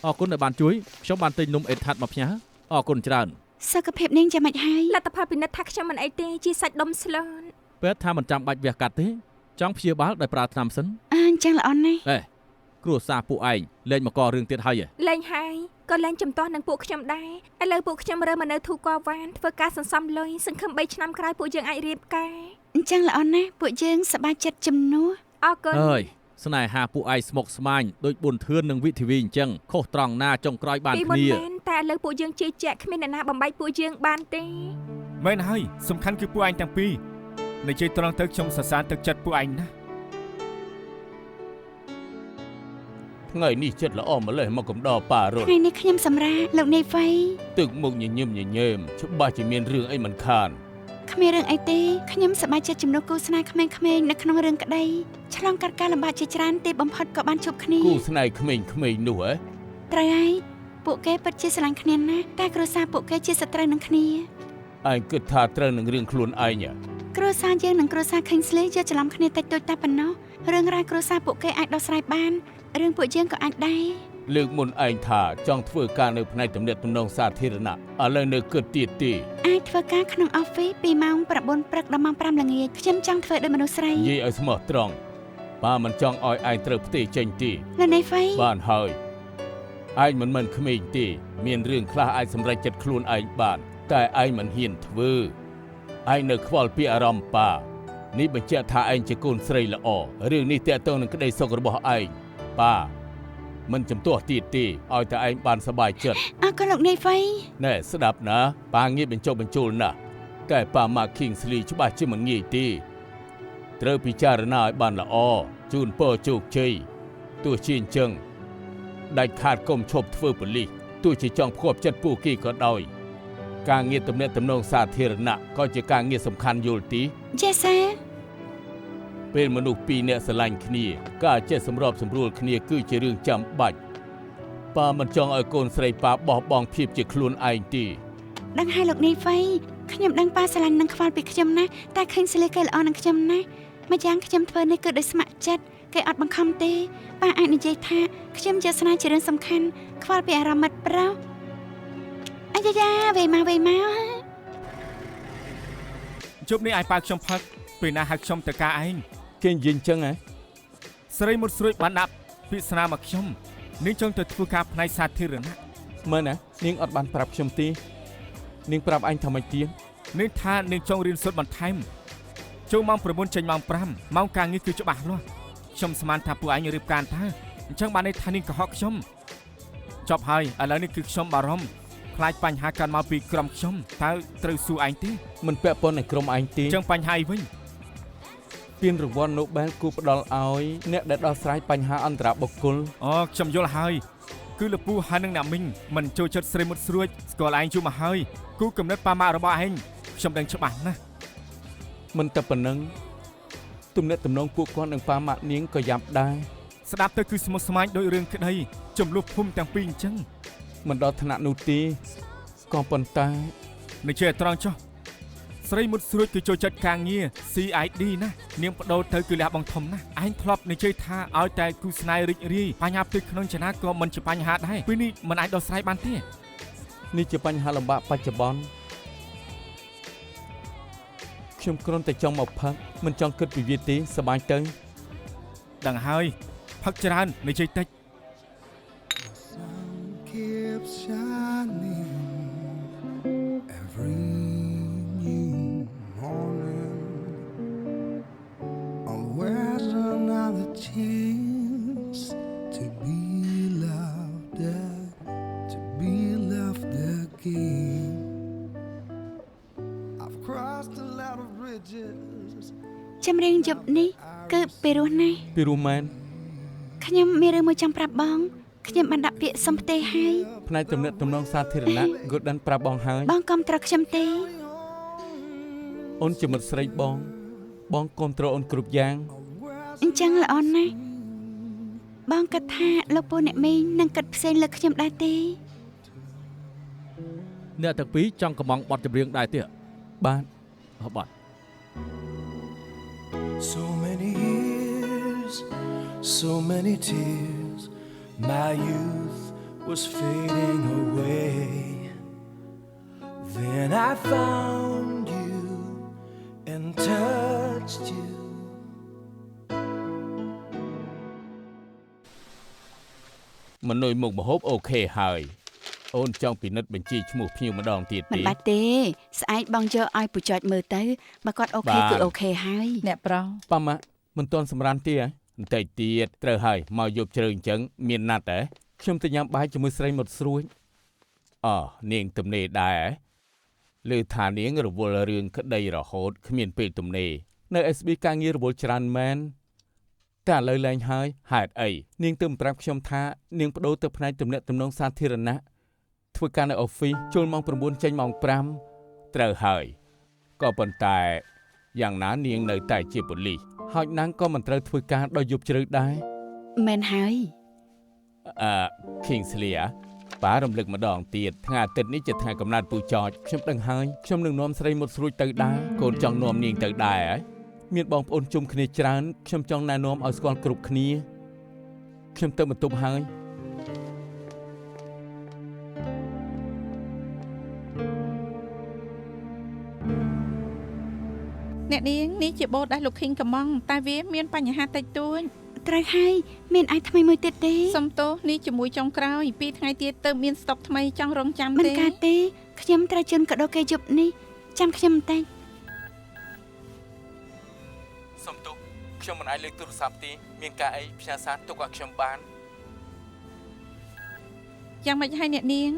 អរគុណដែលបានជួយខ្ញុំបានទិញនំអេថាត់មកផ្ញើអរគុណច្រើន សុខភាពនាងយ៉ាងម៉េចហើយ លទ្ធផលពិនិត្យថាខ្ញុំមិនអីទេជាសាច់ដុំស្លូន ពេទ្យថាមិនចាំបាច់វះកាត់ទេចង់ព្យាបាលដោយប្រើថ្នាំសិន អញ្ចឹងល្អណាស់ គ្រួសារពួកឯងលេងមកករឿងទៀតហើយ លេងហើយក៏លេងចំទាស់នឹងពួកខ្ញុំដែរឥឡូវពួកខ្ញុំរើមកនៅធូកវ៉ានធ្វើការសន្សំលុយសង្ឃឹម3ឆ្នាំក្រោយពួកយើងអាចរៀបការ អញ្ចឹងល្អណាស់ពួកយើងសប្បាយចិត្តជំនួស អរគុណ ហើយស្នេហាពួកឯងស្មុគស្មាញដូចប៊ុនធឿននិងវិធីវីអញ្ចឹងខុសត្រង់ណាចុងក្រោយបាន ពីមុន គ្នា មែនតែឥឡូវពួកយើងជឿជាក់គ្មានអ្នកណាបំបែកពួកយើងបានទេ មែនហើយសំខាន់គឺពួកឯងទាំងពីរនិយាយត្រង់ទៅខ្ញុំសរសើរទឹកចិត្តពួកឯងណាស់ ថ្ងៃនេះចិត្តល្អម្លេះមកកំដរប៉ារត់ ថ្ងៃនេះខ្ញុំសម្រាលោកនាយវៃ ទឹកមុខញញឹមច្បាស់ជាមានរឿងអីមិនខាន គ្មានរឿងអីទេខ្ញុំសប្បាយចិត្តជំនួសគូស្នេហ៍ក្មេងៗនៅក្នុងរឿងក្តីឆ្លងកាត់ការលំបាកជាច្រើនទេបំផុតក៏បានជួបគ្នា គូស្នេហ៍ក្មេងៗនោះហ៎ ត្រូវហើយពួកគេពិតជាស្រឡាញ់គ្នាណាស់តែគ្រួសារពួកគេជាសត្រូវនឹងគ្នា ឯងគិតថាត្រូវនឹងរឿងខ្លួនឯង គ្រួសារយើងនិងគ្រួសារ Kingsley យកច្រឡំគ្នាតិចតួចតែប៉ុណ្ណោះរឿងរ៉ាវគ្រួសារពួកគេអាចដោះស្រាយបានរឿងពួកយើងក៏អាចដែរ លើកមុនឯងថាចង់ធ្វើការនៅផ្នែកទំនាក់ទំនងសាធារណៈឥឡូវនៅគិតទៀតទេ អាចធ្វើការក្នុង office ពីម៉ោង 9 ព្រឹកដល់ម៉ោង 5 ល្ងាចខ្ញុំចង់ធ្វើដូចមនុស្សស្រី និយាយឲ្យស្មោះត្រង់ប៉ាមិនចង់ឲ្យឯងត្រូវផ្ទេរចេញទេ លោកនាយវៃ បានហើយឯងមិនមែនក្មេងទេមានរឿងខ្លះអាចសម្រេចចិត្តខ្លួនឯងបានតែឯងមិនហ៊ានធ្វើឯងនៅខ្វល់ពីអារម្មណ៍ប៉ានេះបញ្ជាក់ថាឯងជាកូនស្រីល្អរឿងនេះតាក់ទងនឹងក្តីសុខរបស់ឯងប៉ាមិនចំទាស់ទៀតទេឲ្យតែឯងបានសប្បាយចិត្ត អរគុណលោកនាយវៃ ណែស្ដាប់ណាប៉ាងាយបញ្ចុះបញ្ចូលណាស់តែប៉ាម៉ាក់ Kingsley ច្បាស់ជាមិនងាយទេត្រូវពិចារណាឲ្យបានល្អជូនពរជោគជ័យទោះជាអញ្ចឹងដាច់ខាតកុំឈប់ធ្វើប៉ូលីសទោះជាចង់ផ្គាប់ចិត្តពួកគេក៏ដោយការងារទំនាក់ទំនងសាធារណៈក៏ជាការងារសំខាន់យល់ទី Yes sir ពេលមនុស្សពីរនាក់ស្រឡាញ់គ្នាការចេះសម្របសម្រួលគ្នាគឺជារឿងចាំបាច់ប៉ាមិនចង់ឲ្យកូនស្រីប៉ាបោះបង់ភាពជាខ្លួនឯងទេ ដឹងហើយលោកនាយវៃខ្ញុំដឹងប៉ាស្រឡាញ់នឹងខ្វល់ពីខ្ញុំណាស់តែឃើញស្លេគេល្អនឹងខ្ញុំណាស់ម្យ៉ាងខ្ញុំធ្វើនេះគឺដោយស្ម័គ្រចិត្តគេអត់បង្ខំទេប៉ាអាចនិយាយថាខ្ញុំជាស្នេហ៍ជារឿងសំខាន់ខ្វល់ពីអារម្មណ៍មិត្តប្រុសអាយ៉ាវេមក ជប់នេះឲ្យប៉ាខ្ញុំផឹកពេលណាហៅខ្ញុំទៅការឯង គេនិយាយអញ្ចឹងហ៎ ស្រីមុតស្រួយបានដាក់ពិស្នាមកខ្ញុំនាងចង់ទៅធ្វើការផ្នែកសាធារណៈ មើលណានាងអត់បានប្រាប់ខ្ញុំទេនាងប្រាប់អញថាម៉េចទៀត នាងថានាងចង់រៀនសូត្របន្ថែមចូលម៉ោង 9 ចេញម៉ោង 5 ម៉ោងការងារគឺច្បាស់លាស់ខ្ញុំស្មានថាពួកឯងរៀបការតើអញ្ចឹងបានន័យថានាងកុហកខ្ញុំចប់ហើយឥឡូវនេះគឺខ្ញុំបារម្ភ ខ្លាចបញ្ហាកើតមកពីក្រុមខ្ញុំតើត្រូវសួរឯងទេ មិនពាក់ព័ន្ធនឹងក្រុមឯងទេ ចឹងបញ្ហាអីវិញ ពានរង្វាន់ Nobel គូផ្ដល់ឲ្យអ្នកដែលដោះស្រាយបញ្ហាអន្តរបុគ្គល អូខ្ញុំយល់ហើយគឺលពូហើយនឹងអ្នកមីងមិនចូលចិត្តស្រីមុតស្រួចស្គាល់ឯងជួបមកហើយគូកំណត់ប៉ាម៉ាក់របស់ឯងខ្ញុំដឹងច្បាស់ណាស់ មិនតែប៉ុណ្ណឹងទំនាក់ទំនងពួកគាត់នឹងប៉ាម៉ាក់នាងក៏យ៉ាប់ដែរ ស្ដាប់ទៅគឺស្មុគស្មាញដោយរឿងក្តីចំនួនភូមិទាំងពីរអញ្ចឹង មិនដល់ថ្នាក់នោះទេក៏ប៉ុន្តែ នៅជាត្រង់ចុះស្រីមុតស្រួចគឺចូលចិត្តការងារ CID ណានាងបដូរទៅគឺលះបង់ធំណាស់ឯងធ្លាប់និយាយថាឲ្យតែគូស្នេហ៍រីករាយបញ្ហាផ្ទៃក្នុងចនាក៏មិនជាបញ្ហាដែរពេលនេះមិនអាចដោះស្រាយបានទេ នេះជាបញ្ហាលំបាកបច្ចុប្បន្នខ្ញុំគ្រាន់តែចង់មកផឹកមិនចង់គិតពីវាទេសប្បាយទៅ ដឹងហើយផឹកច្រើននិយាយតិច Keeps shining every new morning. Always another chance to be loved, to be loved again. I've crossed a lot of bridges. ចម្រៀងយប់នេះគឺពីរោះណាស់ ពីរូមែន ខ្ញុំមានរឿងមួយចង់ប្រាប់បងខ្ញុំបានដាក់ពាក្យសុំផ្ទេរហើយ ផ្នែកទំនាក់ទំនងសាធារណៈ Golden ប្រាប់បងហើយ បងគាំទ្រខ្ញុំទេ អូនជាមិត្តស្រីបងគាំទ្រអូនគ្រប់យ៉ាង អញ្ចឹងល្អណាស់បងគិតថាលោកពូអ្នកមីងនឹងគិតផ្សេងលើខ្ញុំដែរទេ អ្នកទាំងពីរចង់កំងបទចម្រៀងដែរទេ បាទ បាទ So many years, so many tears. My youth was fading away. Then I found you and touched you. មនុយមុខម្ហូបអូខេហើយអូនចង់ពិនិត្យបញ្ជីឈ្មោះភ្ញៀវម្ដងទៀត មិន ទេ បាច់ទេស្អែកបងយកឲ្យពូចចមើលទៅបើគាត់អូខេគឺអូខេហើយ អ្នកប្រុស ប៉ាម៉ាក់មិនទាន់សម្រានទេហ៎ បន្តិចទៀតត្រូវហើយមកយប់ជ្រៅអញ្ចឹងមានណាត់ហ៎ ខ្ញុំទៅញ៉ាំបាយជាមួយស្រីមុតស្រួច អូនាងទំនេរដែរហ៎ឮថានាងរវល់រឿងក្តីរហូតគ្មានពេលទំនេរ នៅ SB ការងាររវល់ច្រើនមែនតែឥឡូវលែងហើយហេតុអីនាងទៅប្រាប់ខ្ញុំថានាងបដូរទៅផ្នែកទំនាក់ទំនងសាធារណៈធ្វើការនៅ office ចូលម៉ោង 9 ចេញម៉ោង 5 ត្រូវហើយក៏ប៉ុន្តែយ៉ាងណានាងនៅតែជាប៉ូលីស ហើយណាងក៏មិនត្រូវធ្វើការដល់យប់ជ្រៅដែរ មែនហើយ Kingsley ប៉ារំលឹកម្ដងទៀតថ្ងៃអាទិត្យនេះជាថ្ងៃកំណើតពូចច ខ្ញុំដឹងហើយខ្ញុំនឹងនាំស្រីមុតស្រួចទៅដែរ កូនចង់នាំនាងទៅដែរហ៎ មានបងប្អូនជុំគ្នាច្រើនខ្ញុំចង់ណែនាំឲ្យស្គាល់គ្រប់គ្នាខ្ញុំទៅបន្ទប់ហើយ អ្នកនាងនេះជាបូតដែលលោកឃីងកំងតែវាមានបញ្ហាតិចតួច ត្រូវហើយមានអាយថ្មីមួយទៀតទេ សុំទោសនេះជាមួយចុងក្រោយ2ថ្ងៃទៀតទៅមានស្តុកថ្មីចង់រងចាំ មិន ទេ កើតទេខ្ញុំត្រូវជូនកាដូគេយប់នេះចាំខ្ញុំបន្តិច សុំទោសខ្ញុំមិនអាចលើកទូរស័ព្ទទេមានការអីផ្ញើសារទុកឲ្យខ្ញុំបាន យ៉ាងម៉េចហើយអ្នកនាង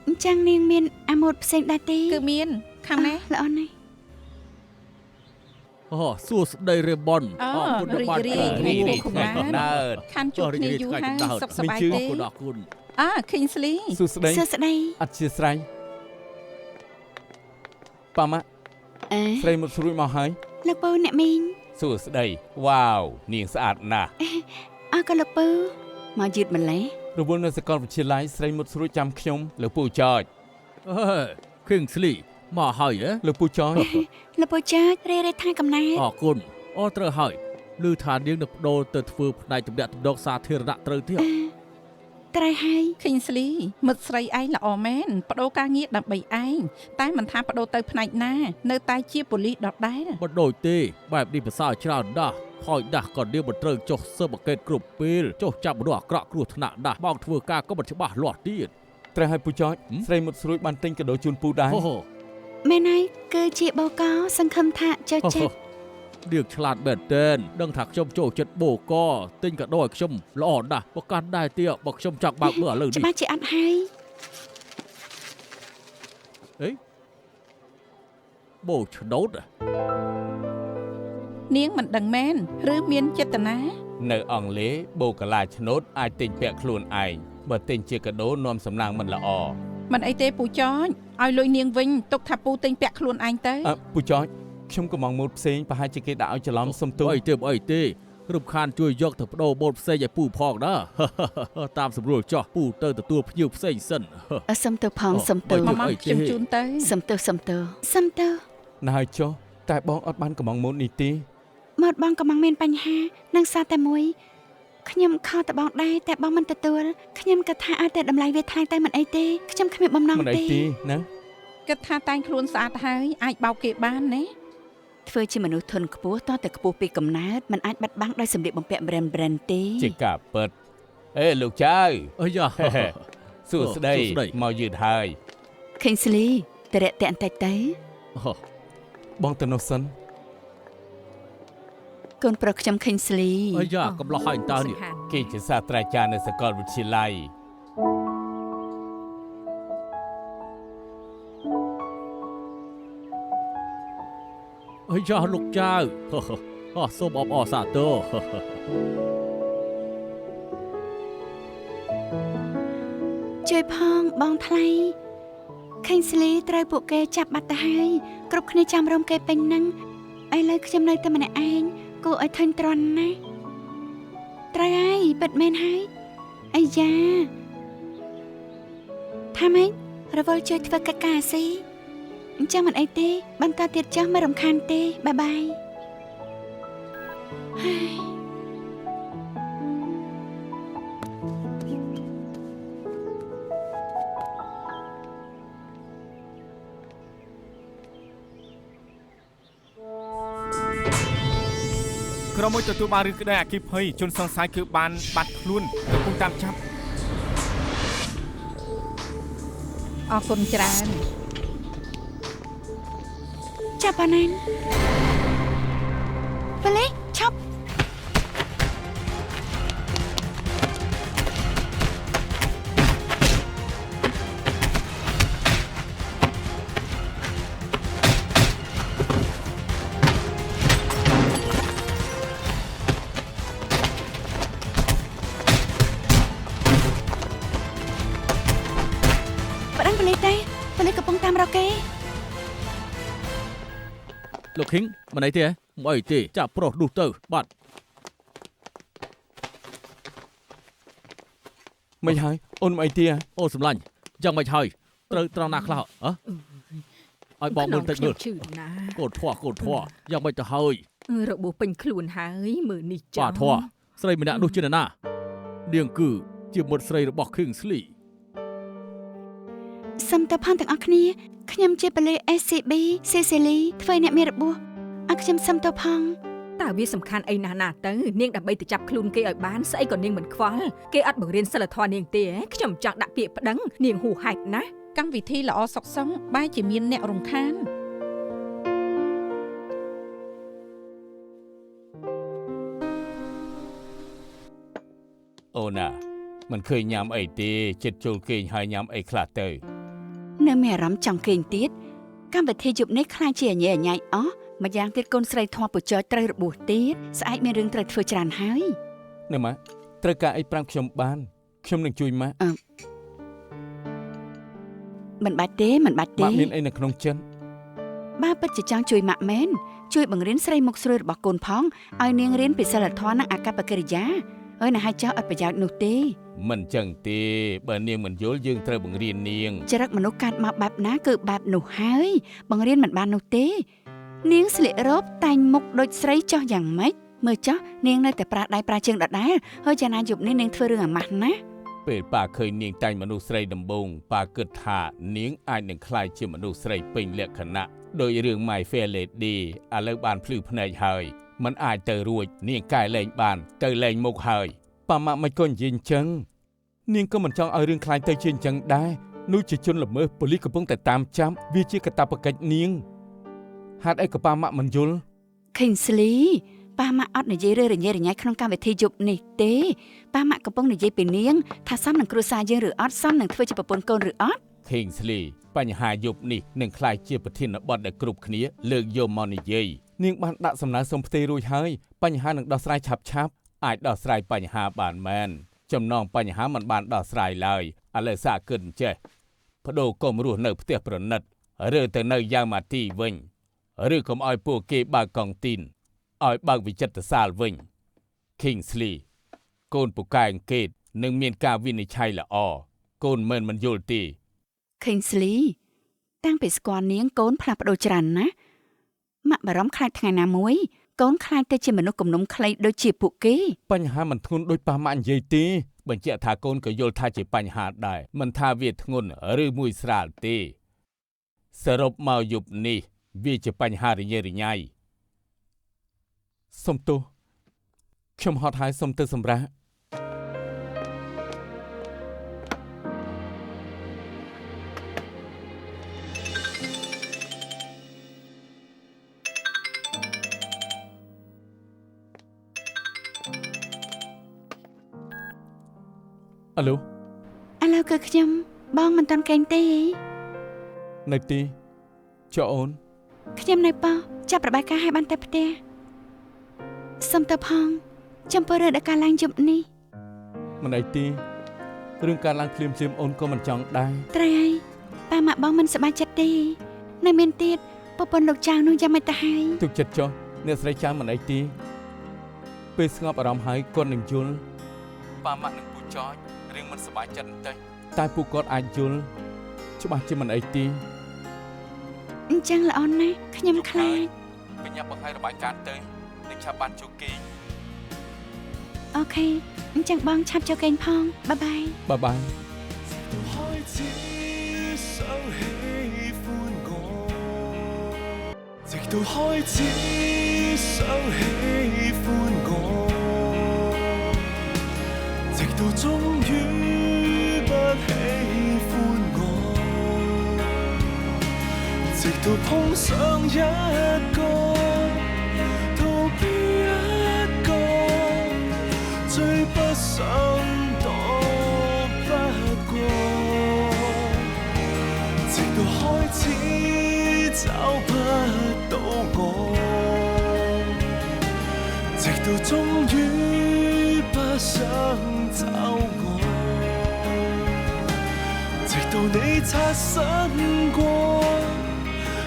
អញ្ចឹងនាងមានអាម៉ូតផ្សេងដែរទេ គឺមានខាងណា ល្អណាស់ អូសួស្ដីរេបន អូ គុណដែលបាន រីករាយ រីករាយ គូ ថ្ងៃ បាន កំណើត ខានជួបគ្នាយូរហើយសុខសប្បាយទេ អរគុណអរគុណ Kingsley សួស្ដី សួស្ដី អធិស្ឋានប៉ាម៉ាក់ ស្រីមុតស្រួចមកហើយ លោកពូអ្នកមីង សួស្ដីវ៉ាវនាងស្អាតណាស់ អរគុណលោកពូមកយឺតម្លេះ រវល់នៅសាកលវិទ្យាល័យស្រីមុតស្រួចចាំខ្ញុំ លោកពូចច អើ Kingsley មកហើយហ៎ លោកពូច លោកពូចារេថាកំណែ អរគុណអូត្រូវហើយឮថានាងនឹងបដូរទៅធ្វើផ្នែកទំនាក់ទំនងសាធារណៈត្រូវទៀត ត្រូវហើយ Kingsley មិត្តស្រីឯងល្អមែនបដូរការងារដើម្បីឯងតែមិនថាបដូរទៅផ្នែកណានៅតែជាប៉ូលីសដដែល មិនដូចទេបែបនេះភាសាច្រើនណាស់ហើយដាស់ក៏នាងមិនត្រូវចុះស៊ើបអង្កេតគ្រប់ពេលចុះចាប់មនុស្សអាក្រក់គ្រោះថ្នាក់ដាស់មកធ្វើការក៏មិនច្បាស់លាស់ទៀត ត្រូវឲ្យពូចស្រីមុតស្រួចបានទិញកាដូជូនពូដែរ អូ មែនហើយគឺជាបកសង្ឃឹមថាចូលចិត្ត នាងឆ្លាតមែនទែនដឹងថាខ្ញុំចូលចិត្តបូកទិញកាដូឲ្យខ្ញុំល្អណាស់បើកាន់ដែរទៀតបើខ្ញុំចង់បើកមើលឥឡូវនេះ ច្បាស់ជាអត់ហើយ អីបោឆ្នោត នាងមិនដឹងមែនឬមានចេតនា នៅអង់គ្លេសបូកាឡាឆ្នោតអាចទិញពាក់ខ្លួនឯងបើទិញជាកាដូនាំសំណាងមិនល្អ មិនអីទេពូចោចឲ្យលុយនាងវិញទុកថាពូទិញពាក់ខ្លួនឯងទៅ ពូចោចខ្ញុំកំងម៉ូតផ្សេងប្រហែលជាគេដាក់ឲ្យច្រឡំសុំទោស អីទេរំខានជួយយកទៅបដូរបូតផ្សេងឲ្យពូផងណា តាមស្រួលចោះពូទៅទទួលភ្ញៀវផ្សេងសិន សុំទោសផងសុំទោស មកខ្ញុំជូនទៅ សុំទោសណាស់ហើយចុះតែបងអត់បានកំងម៉ូតនេះទេ មកបងកំងមានបញ្ហានឹងសារតែមួយខ្ញុំខកតបងដែរតែបងមិនទទួលខ្ញុំគិតថាឲ្យតែតម្លៃវាថ្លៃតែមិនអីទេខ្ញុំគ្មានបំណង មិនអី ទេ ទេណា គិតថាតែងខ្លួនស្អាតហើយអាចបោកគេបានណា ធ្វើជាមនុស្សធន់ខ្ពស់តតែខ្ពស់ពីកំណើតមិនអាចបាត់បង់ដោយសម្លៀកបំពាក់ brand ទេ ជាការពិតអេលោកចៅ អីយ៉ា សួស្ដីមកយឺតហើយ Kingsley តរៈតែបន្តិចទៅ បងទៅនោះសិនក ូនប្រុសខ្ញុំ Kingsley អីយ៉ាកំឡោះហើយតើនេះ គេជាសាស្ត្រាចារ្យនៅសាកលវិទ្យាល័យ អីយ៉ាលោកចៅ សូមអបអរសាទរ ជួយផងបងថ្លៃ Kingsley ត្រូវពួកគេចាប់បាត់ទៅហើយគ្រប់គ្នាចាំរំគេពេញនឹងឥឡូវខ្ញុំនៅតែម្នាក់ឯងគួរឲ្យធុញទ្រាន់ណាស់ត្រូវហើយពិតមែនហើយអាយ៉ាថាម៉េចរវល់ជួយធ្វើកិច្ចការស៊ីអញ្ចឹងមិនអីទេបន្តទៀតចាស់មិនរំខានទេបាយបាយហើយ ក្រុមមួយទទួលបានរឿងក្តីអគ្គិភ័យជនសង្ស័យគឺបានបាត់ខ្លួនកំពុងតាមចាប់ អរគុណច្រើន ចាប់បានណានប៉លេឈប់ លោក King មិនអីទេមិនអីទេចាប់ប្រុសឌុះទៅបាត់ មិនហើយអូនមិនអីទេ អូសម្លាញ់យ៉ាងមិនហើយត្រូវត្រង់ណាខ្លះឲ្យបងមើលតិចមើល ឈឺណាស់ កូនធွာយ៉ាងមិនទៅហើយ របួសពេញខ្លួនហើយមើលនេះចា បាទធွာស្រីម្នាក់នោះជាណានាងគឺជាមុតស្រីរបស់ Kingsley សុំទៅផងទាំងអស់គ្នាខ្ញុំជាប៉ូលីស SCB Cecily ធ្វើអ្នកមានរបួសឲ្យខ្ញុំសុំទៅផង តើវាសំខាន់អីណាស់ណាទៅនាងដើម្បីទៅចាប់ខ្លួនគេឲ្យបានស្អីក៏នាងមិនខ្វល់គេអត់បង្រៀនសិលធម៌នាងទេខ្ញុំចង់ដាក់ពាក្យប្តឹងនាងហួសហេតុណាស់ កម្មវិធីល្អសុខសង្ឃបែរជាមានអ្នករំខាន អូណាមិនឃើញញ៉ាំអីទេចិត្តចូលគេងហើយញ៉ាំអីខ្លះទៅ នៅមានអារម្មណ៍ចង់គេងទៀតកម្មវិធីយប់នេះខ្លាចជាអញញ៉ៃអស់ម្យ៉ាងទៀតកូនស្រីធွာពូចើត្រូវរបួសទៀតស្អែកមានរឿងត្រូវធ្វើច្រើនហើយ នៅម៉ាត្រូវការអីប្រាំខ្ញុំបានខ្ញុំនឹងជួយម៉ា មិនបាច់ទេ ម៉ាក់មានអីនៅក្នុងចិន បើពិតជាចង់ជួយម៉ាក់មែនជួយបង្រៀនស្រីមុខស្រួយរបស់កូនផងឲ្យនាងរៀនពីសិលធម៌និងអាកប្បកិរិយាហើយណាស់ចោះអត់ប្រយោជន៍នោះទេ មិនចឹងទេបើនាងមិនយល់យើងត្រូវបង្រៀននាង ចរិតមនុស្សកាត់មកបែបណាគឺបែបនោះហើយបង្រៀនមិនបាននោះទេនាងស្លៀករ៉ូបតែងមុខដូចស្រីចោះយ៉ាងម៉េចមើលចោះនាងនៅតែប្រាដៃប្រាជើងដដែលហើយចាណាយប់នេះនាងធ្វើរឿងអាម៉ាស់ណាស់ ពេលប៉ាឃើញនាងតែងមនុស្សស្រីដំបងប៉ាគិតថានាងអាចនឹងក្លាយជាមនុស្សស្រីពេញលក្ខណៈដោយរឿង My Fair Lady ឥឡូវបានភ្លឺភ្នែកហើយมันអាចទៅរួចនាងកែលែងបានទៅលែងមុខហើយ ប៉ាម៉ាក់មិនក៏និយាយអញ្ចឹងនាងក៏មិនចង់ឲ្យរឿងខ្លាញ់ទៅជាអញ្ចឹងដែរនោះជាជនល្មើសប៉ូលីសកំពុងតែតាមចាប់វាជាកាតព្វកិច្ចនាងហេតុអីក៏ប៉ាម៉ាក់មិនយល់ Kingsley ប៉ាម៉ាក់អត់និយាយរឿងរញ៉េរញ៉ៃក្នុងកម្មវិធីយប់នេះទេប៉ាម៉ាក់កំពុងនិយាយពីនាងថាសមនឹងគ្រួសារយើងឬអត់សមនឹងធ្វើជាប្រពន្ធកូនឬអត់ Kingsley បញ្ហាយប់នេះនឹងក្លាយជាប្រធានបទដែលគ្រប់គ្នាលើកយកមកនិយាយនាងបានដាក់សំណើសុំផ្ទេររួចហើយបញ្ហានឹងដោះស្រាយឆាប់អាចដោះស្រាយបញ្ហាបានមែនចំណងបញ្ហាមិនបានដោះស្រាយឡើយឥឡូវសាគិនចេះបដូរកុំរស់នៅផ្ទះប្រណិតឬទៅនៅយ៉ាងម៉ាទីវិញឬកុំឲ្យពួកគេបើកកង់ទីនឲ្យបើកវិចិត្រសាលវិញ Kingsley កូនពូកែអង្គេតនឹងមានការវិនិច្ឆ័យល្អកូនមិនយល់ទេ Kingsley តាំងពីស្គាល់នាងកូនផ្លាស់ប្ដូរច្រើនណាស់ម៉ាក់បារម្ភខ្លាចថ្ងៃណាមួយកូនខ្លាចទៅជាមនុស្សគំនុំខ្លីដូចជាពួកគេ បញ្ហាមិនធ្ងន់ដូចប៉ាម៉ាក់និយាយទេបញ្ជាក់ថាកូនក៏យល់ថាជាបញ្ហាដែរមិនថាវាធ្ងន់ឬមួយស្រាលទេសរុបមកយប់នេះវាជាបញ្ហារញ៉េរញ៉ៃសុំទោសខ្ញុំហត់ហើយសុំទៅសម្រាប់អាឡូ ឥឡូវគឺខ្ញុំបងមិនតាន់កេងទេ នៅទីចុះអូន ខ្ញុំនៅប៉ោះចាប់របាយការណ៍ឲ្យបានទៅផ្ទះសុំទៅផងចំពោះរឿងដែលការឡើងយប់នេះ មិនអីទេរឿងការឡើងភ្លាមអូនក៏មិនចង់ដែរ ត្រូវហើយប៉ាម៉ាក់បងមិនសប្បាយចិត្តទេនៅមានទៀតប្រពន្ធលោកចៅនោះយ៉ាងម៉េចទៅហើយ ទុកចិត្តចុះអ្នកស្រីចាំមិនអីទេពេលស្ងប់អារម្មណ៍ហើយគាត់នឹងយល់ប៉ាម៉ាក់នឹងពូចចរឿងមិនសប្បាយចិត្តបន្តិចតែពួកគាត់អាចយល់ច្បាស់ជាមិនអីទេ អញ្ចឹងល្អណាស់ខ្ញុំខ្លាច បញ្ញាបង្ហាញរបាយការណ៍ទៅនឹងឆាប់បានជួបគេង អូខេអញ្ចឹងបងឆាប់ចូលគេងផងបាយបាយ បាយបាយ 開始想喜歡我，直到開始想喜歡我，直到終於不喜歡我，直到碰上一個逃避一個，最不想躲不過，直到開始找不到我，直到終於不想找我，直到你擦身過，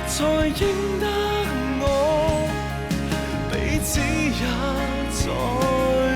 才認得我，彼此也在。